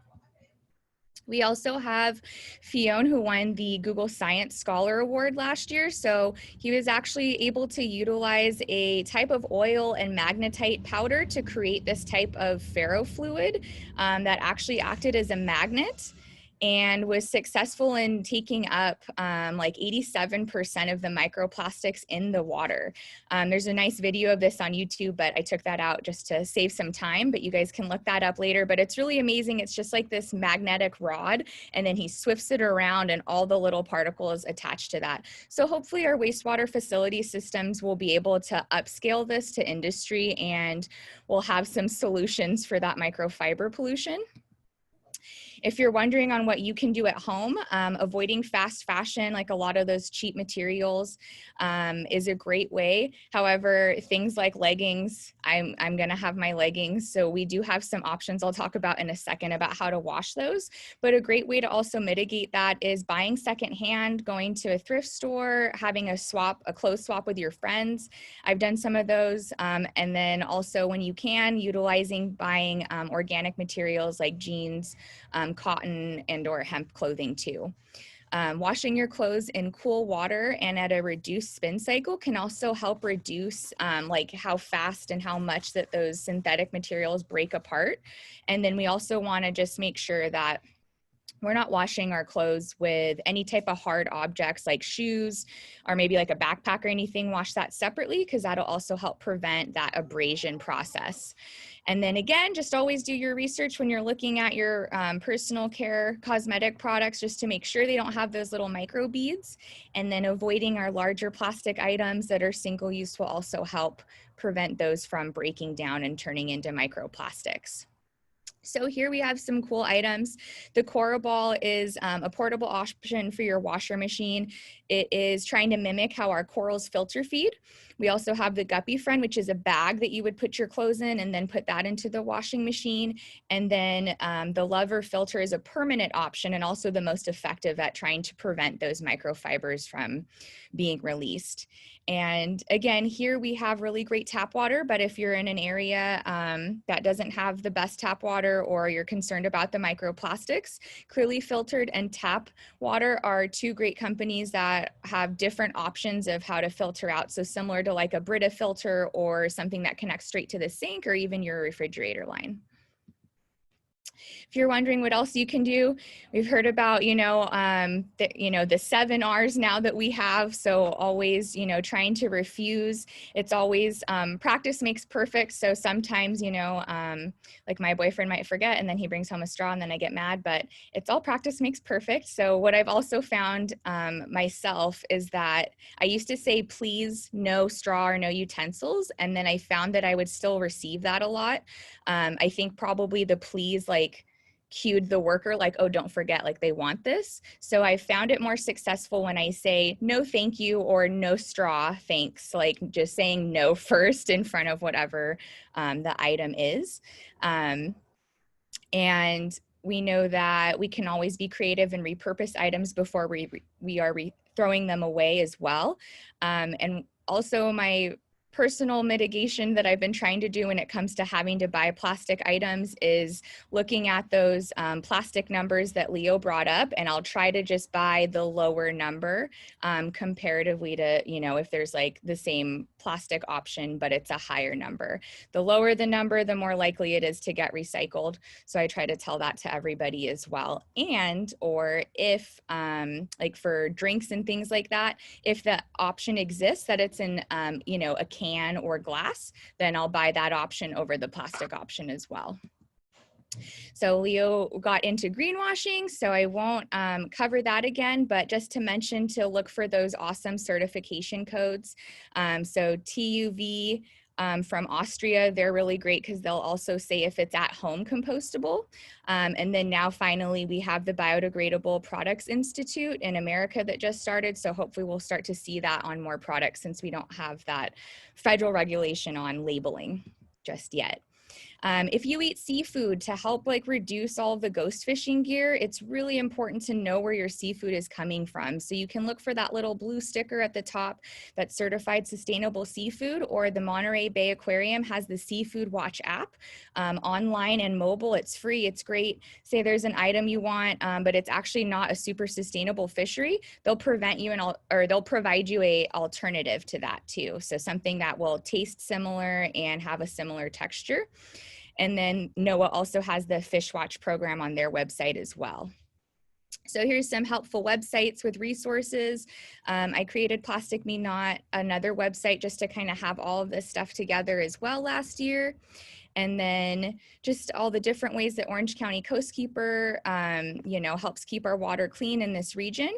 We also have Fionn, who won the Google Science Scholar Award last year. So he was actually able to utilize a type of oil and magnetite powder to create this type of ferrofluid that actually acted as a magnet, and was successful in taking up like 87% of the microplastics in the water. There's a nice video of this on YouTube, but I took that out just to save some time, but you guys can look that up later. But it's really amazing. It's just like this magnetic rod, and then he swifts it around and all the little particles attached to that. So hopefully our wastewater facility systems will be able to upscale this to industry, and we'll have some solutions for that microfiber pollution. If you're wondering on what you can do at home, avoiding fast fashion, like a lot of those cheap materials, is a great way. However, things like leggings, I'm gonna have my leggings, so we do have some options I'll talk about in a second about how to wash those. But a great way to also mitigate that is buying secondhand, going to a thrift store, having a clothes swap with your friends. I've done some of those. And then also when you can, utilizing buying organic materials like jeans, cotton, and or hemp clothing too. Washing your clothes in cool water and at a reduced spin cycle can also help reduce like how fast and how much that those synthetic materials break apart. And then we also want to just make sure that we're not washing our clothes with any type of hard objects like shoes or maybe like a backpack or anything. Wash that separately because that'll also help prevent that abrasion process. And then again, just always do your research when you're looking at your personal care cosmetic products, just to make sure they don't have those little micro beads. And then avoiding our larger plastic items that are single use will also help prevent those from breaking down and turning into microplastics. So here we have some cool items. The Cora Ball is a portable option for your washer machine. It is trying to mimic how our corals filter feed. We also have the Guppy Friend, which is a bag that you would put your clothes in and then put that into the washing machine. And then the Lover Filter is a permanent option and also the most effective at trying to prevent those microfibers from being released. And again, here we have really great tap water, but if you're in an area that doesn't have the best tap water or you're concerned about the microplastics, Clearly Filtered and Tap Water are two great companies that have different options of how to filter out. So similar to like a Brita filter or something that connects straight to the sink or even your refrigerator line. If you're wondering what else you can do, we've heard about, the 7 R's now that we have. So always, trying to refuse. It's always practice makes perfect. So sometimes, like my boyfriend might forget and then he brings home a straw and then I get mad, but it's all practice makes perfect. So what I've also found myself is that I used to say, please, no straw or no utensils. And then I found that I would still receive that a lot. I think probably the please cued the worker like, oh, don't forget, like they want this. So I found it more successful when I say no thank you or no straw thanks, like just saying no first in front of whatever the item is. And we know that we can always be creative and repurpose items before we are throwing them away as well. And also my personal mitigation that I've been trying to do when it comes to having to buy plastic items is looking at those plastic numbers that Leo brought up, and I'll try to just buy the lower number comparatively to, if there's like the same plastic option, but it's a higher number. The lower the number, the more likely it is to get recycled. So I try to tell that to everybody as well. And, or if like for drinks and things like that, if the option exists that it's in, a can or glass, then I'll buy that option over the plastic option as well. So Leo got into greenwashing, so I won't cover that again, but just to mention to look for those awesome certification codes. So TUV from Austria, they're really great because they'll also say if it's at home compostable. And then now finally we have the Biodegradable Products Institute in America that just started. So hopefully we'll start to see that on more products since we don't have that federal regulation on labeling just yet. If you eat seafood, to help reduce all of the ghost fishing gear, it's really important to know where your seafood is coming from. So you can look for that little blue sticker at the top that's certified sustainable seafood, or the Monterey Bay Aquarium has the Seafood Watch app online and mobile. It's free, it's great. Say there's an item you want, but it's actually not a super sustainable fishery, they'll provide you a alternative to that too. So something that will taste similar and have a similar texture. And then NOAA also has the Fish Watch program on their website as well. So here's some helpful websites with resources. I created Plastic Me Not, another website just to kind of have all of this stuff together as well last year. And then just all the different ways that Orange County Coastkeeper, you know, helps keep our water clean in this region.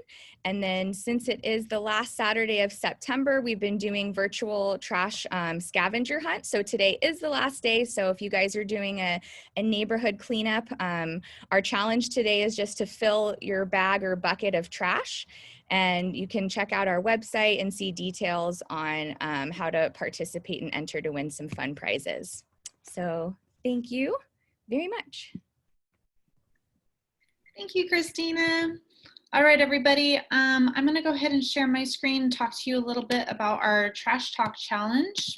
And then since it is the last Saturday of September, we've been doing virtual trash scavenger hunt. So today is the last day. So if you guys are doing a neighborhood cleanup, our challenge today is just to fill your bag or bucket of trash. And you can check out our website and see details on how to participate and enter to win some fun prizes. So thank you very much. Thank you, Christina. All right, everybody. I'm going to go ahead and share my screen and talk to you a little bit about our Trash Talk Challenge,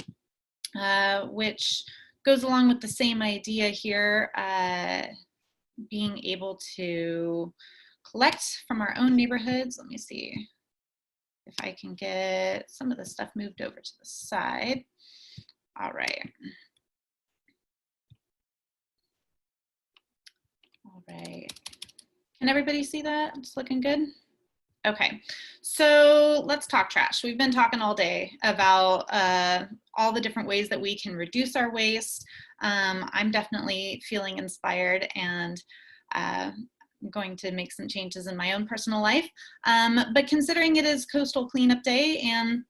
which goes along with the same idea here, being able to collect from our own neighborhoods. Let me see if I can get some of the stuff moved over to the side. All right. All right. Can everybody see that? It's looking good. Okay, so let's talk trash. We've been talking all day about all the different ways that we can reduce our waste. I'm definitely feeling inspired, and I'm going to make some changes in my own personal life. But considering it is Coastal Cleanup Day, and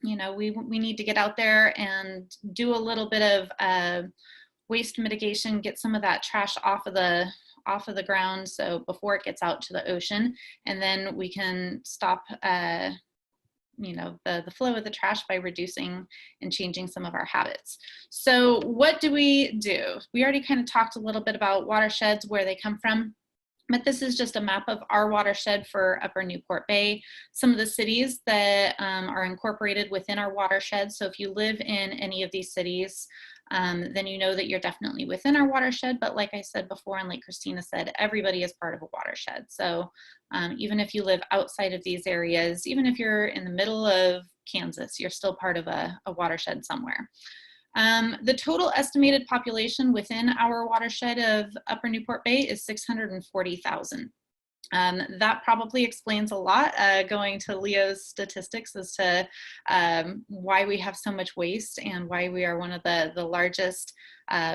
you know, we need to get out there and do a little bit of waste mitigation, get some of that trash off of the ground, so before it gets out to the ocean, and then we can stop you know, the flow of the trash by reducing and changing some of our habits. So what do? We already kind of talked a little bit about watersheds, where they come from, but this is just a map of our watershed for Upper Newport Bay, some of the cities that are incorporated within our watershed. So if you live in any of these cities, then you know that you're definitely within our watershed. But like I said before, and like Christina said, everybody is part of a watershed. So even if you live outside of these areas, even if you're in the middle of Kansas, you're still part of a watershed somewhere. The total estimated population within our watershed of Upper Newport Bay is 640,000. That probably explains a lot, going to Leo's statistics as to why we have so much waste and why we are one of the largest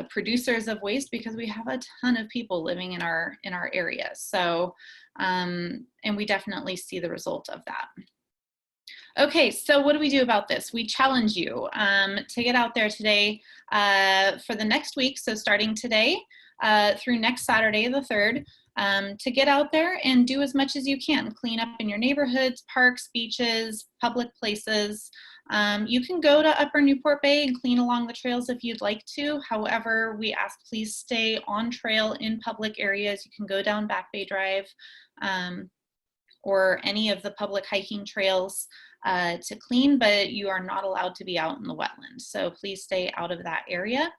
producers of waste, because we have a ton of people living in our area. So, and we definitely see the result of that. Okay, so what do we do about this? We challenge you to get out there today for the next week, so starting today through next Saturday the 3rd, to get out there and do as much as you can. Clean up in your neighborhoods, parks, beaches, public places. You can go to Upper Newport Bay and clean along the trails if you'd like to. However, we ask please stay on trail in public areas. You can go down Back Bay Drive or any of the public hiking trails to clean, but you are not allowed to be out in the wetlands. So please stay out of that area.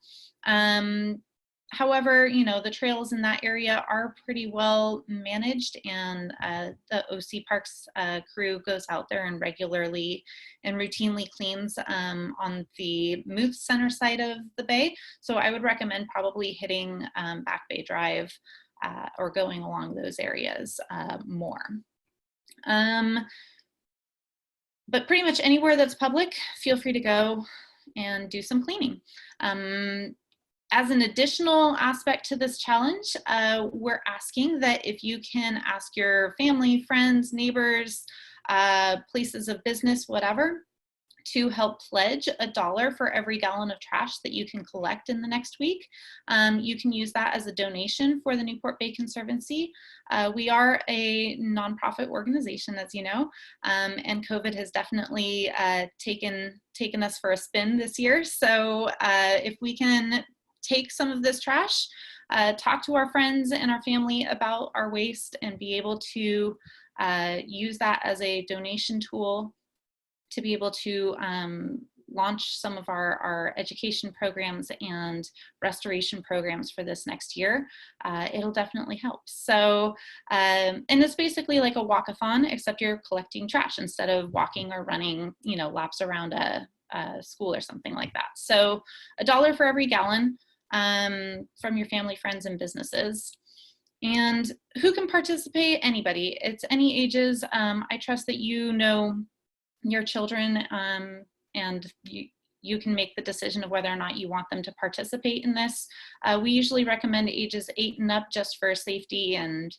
However, you know, the trails in that area are pretty well managed, and the OC Parks crew goes out there and regularly and routinely cleans on the Muth Center side of the bay. So I would recommend probably hitting Back Bay Drive or going along those areas more. But pretty much anywhere that's public, feel free to go and do some cleaning. As an additional aspect to this challenge, we're asking that if you can ask your family, friends, neighbors, places of business, whatever, to help pledge $1 for every gallon of trash that you can collect in the next week. You can use that as a donation for the Newport Bay Conservancy. We are a nonprofit organization, as you know, and COVID has definitely taken us for a spin this year. So if we can take some of this trash, talk to our friends and our family about our waste, and be able to use that as a donation tool to be able to launch some of our education programs and restoration programs for this next year, it'll definitely help. So, and it's basically like a walkathon, except you're collecting trash instead of walking or running, you know, laps around a school or something like that. So $1 for every gallon from your family, friends, and businesses. And who can participate? Anybody. It's any ages. I trust that you know your children and you can make the decision of whether or not you want them to participate in this. We usually recommend ages 8 and up just for safety and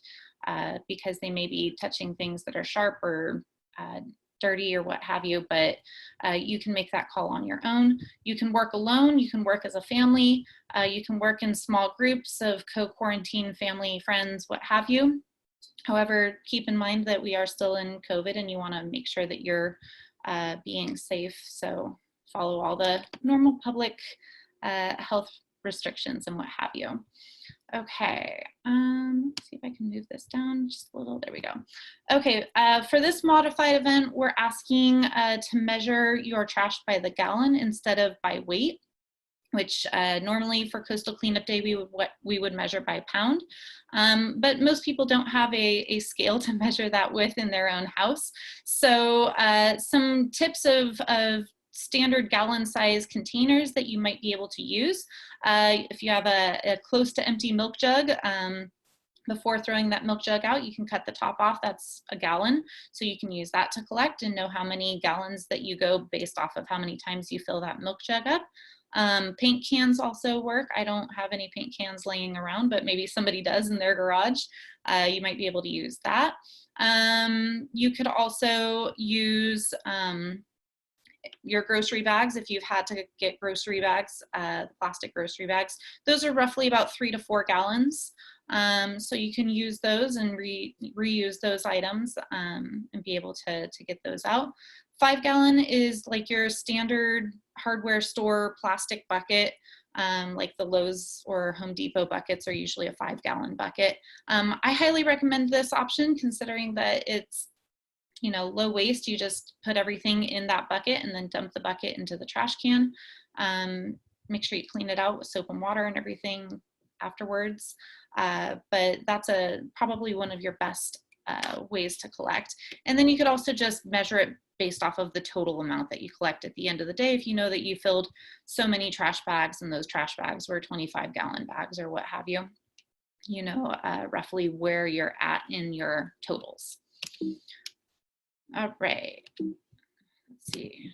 because they may be touching things that are sharp or dirty or what have you, but you can make that call on your own. You can work alone, you can work as a family, you can work in small groups of co-quarantine family, friends, what have you. However, keep in mind that we are still in COVID and you want to make sure that you're being safe. So follow all the normal public health restrictions and what have you. Okay, let's see if I can move this down just a little. There we go. Okay, for this modified event, we're asking to measure your trash by the gallon instead of by weight, which normally for Coastal Cleanup Day, we would measure by pound. But most people don't have a scale to measure that with in their own house. So some tips of standard gallon size containers that you might be able to use. If you have a close to empty milk jug, before throwing that milk jug out, you can cut the top off. That's a gallon. So you can use that to collect and know how many gallons that you go based off of how many times you fill that milk jug up. Paint cans also work. I don't have any paint cans laying around, but maybe somebody does in their garage. You might be able to use that. You could also use your grocery bags. If you've had to get grocery bags, plastic grocery bags, those are roughly about 3 to 4 gallons. So you can use those and reuse those items and be able to get those out. 5 gallon is like your standard hardware store plastic bucket, like the Lowe's or Home Depot buckets are usually a 5 gallon bucket. I highly recommend this option considering that it's, you know, low waste. You just put everything in that bucket and then dump the bucket into the trash can. Make sure you clean it out with soap and water and everything afterwards. But that's probably one of your best ways to collect. And then you could also just measure it based off of the total amount that you collect at the end of the day. If you know that you filled so many trash bags and those trash bags were 25 gallon bags or what have you, you know roughly where you're at in your totals. All right, let's see.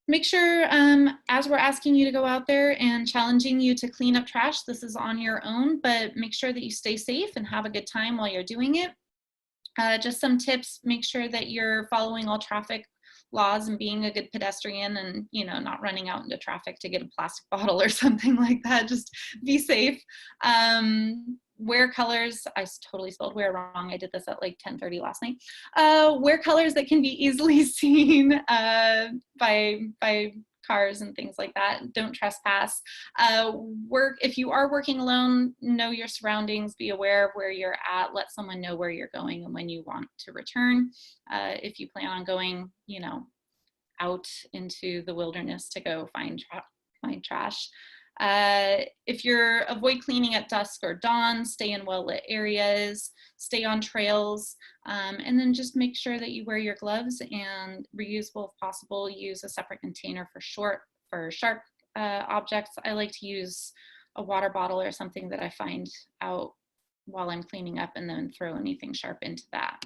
Make sure, as we're asking you to go out there and challenging you to clean up trash, this is on your own, but make sure that you stay safe and have a good time while you're doing it. Just some tips, make sure that you're following all traffic laws and being a good pedestrian and, you know, not running out into traffic to get a plastic bottle or something like that. Just be safe. Wear colors, I totally spelled wear wrong. I did this at like 10:30 last night. Wear colors that can be easily seen by cars and things like that. Don't trespass. If you are working alone, know your surroundings, be aware of where you're at, let someone know where you're going and when you want to return. If you plan on going, you know, out into the wilderness to go find trash. If you're avoid cleaning at dusk or dawn, stay in well-lit areas, stay on trails, and then just make sure that you wear your gloves and reusable if possible. Use a separate container for sharp objects. I like to use a water bottle or something that I find out while I'm cleaning up and then throw anything sharp into that.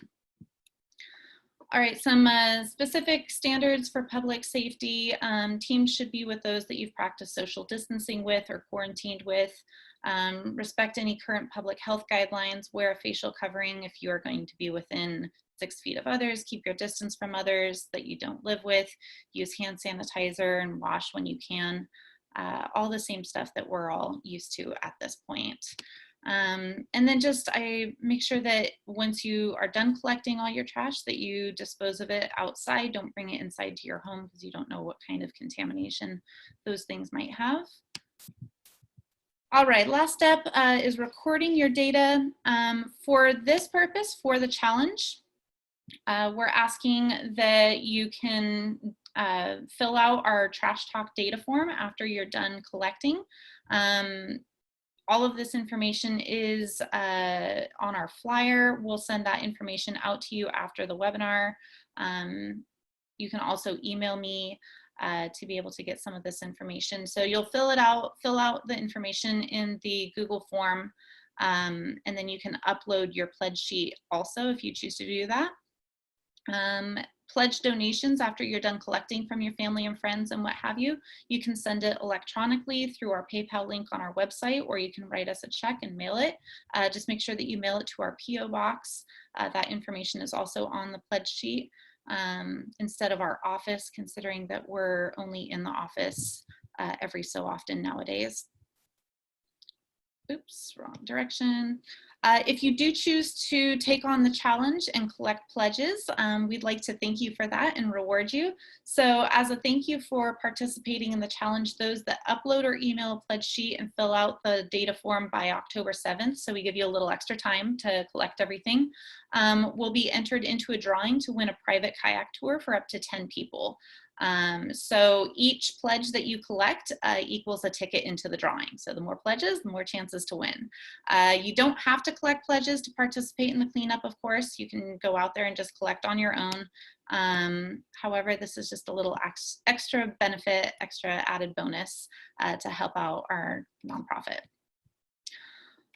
All right, some specific standards for public safety. Teams should be with those that you've practiced social distancing with or quarantined with. Respect any current public health guidelines. Wear a facial covering if you are going to be within 6 feet of others. Keep your distance from others that you don't live with. Use hand sanitizer and wash when you can. All the same stuff that we're all used to at this point. And then just I make sure that once you are done collecting all your trash that you dispose of it outside. Don't bring it inside to your home because you don't know what kind of contamination those things might have. All right, last step is recording your data. For this purpose, for the challenge, we're asking that you can fill out our Trash Talk data form after you're done collecting. All of this information is on our flyer. We'll send that information out to you after the webinar. You can also email me to be able to get some of this information. So you'll fill out the information in the Google form, and then you can upload your pledge sheet also if you choose to do that. pledge donations after you're done collecting from your family and friends and what have you, you can send it electronically through our PayPal link on our website, or you can write us a check and mail it. Just make sure that you mail it to our PO box. That information is also on the pledge sheet instead of our office, considering that we're only in the office every so often nowadays. Oops, wrong direction. If you do choose to take on the challenge and collect pledges, we'd like to thank you for that and reward you. So as a thank you for participating in the challenge, those that upload or email a pledge sheet and fill out the data form by October 7th, so we give you a little extra time to collect everything, will be entered into a drawing to win a private kayak tour for up to 10 people. So each pledge that you collect equals a ticket into the drawing. So the more pledges, the more chances to win. You don't have to collect pledges to participate in the cleanup, of course. You can go out there and just collect on your own. However, this is just a little extra benefit, extra added bonus to help out our nonprofit.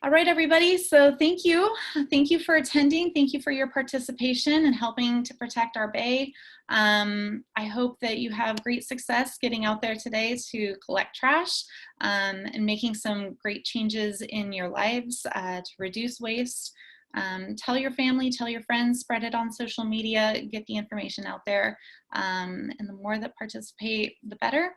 All right, everybody, so thank you. Thank you for attending. Thank you for your participation and helping to protect our bay. I hope that you have great success getting out there today to collect trash and making some great changes in your lives to reduce waste. Tell your family, tell your friends, spread it on social media, get the information out there. And the more that participate, the better.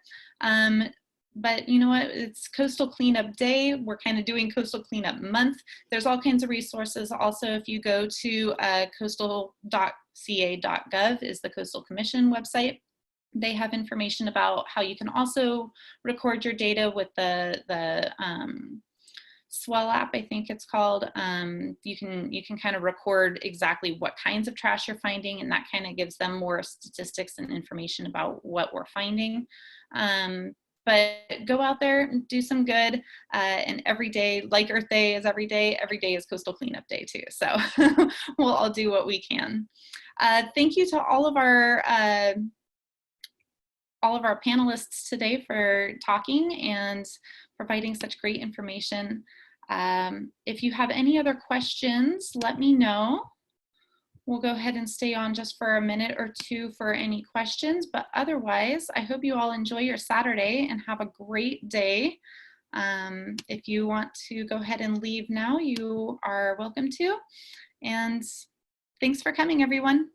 But you know what, it's Coastal Cleanup Day. We're kind of doing Coastal Cleanup Month. There's all kinds of resources. Also, if you go to coastal.ca.gov is the Coastal Commission website. They have information about how you can also record your data with the Swell app, I think it's called. You can kind of record exactly what kinds of trash you're finding, and that kind of gives them more statistics and information about what we're finding. But go out there and do some good, and every day, like Earth Day is every day is Coastal Cleanup Day too. So we'll all do what we can. Thank you to all of our panelists today for talking and providing such great information. If you have any other questions, let me know. We'll go ahead and stay on just for a minute or two for any questions, but otherwise, I hope you all enjoy your Saturday and have a great day. If you want to go ahead and leave now, you are welcome to. And thanks for coming, everyone.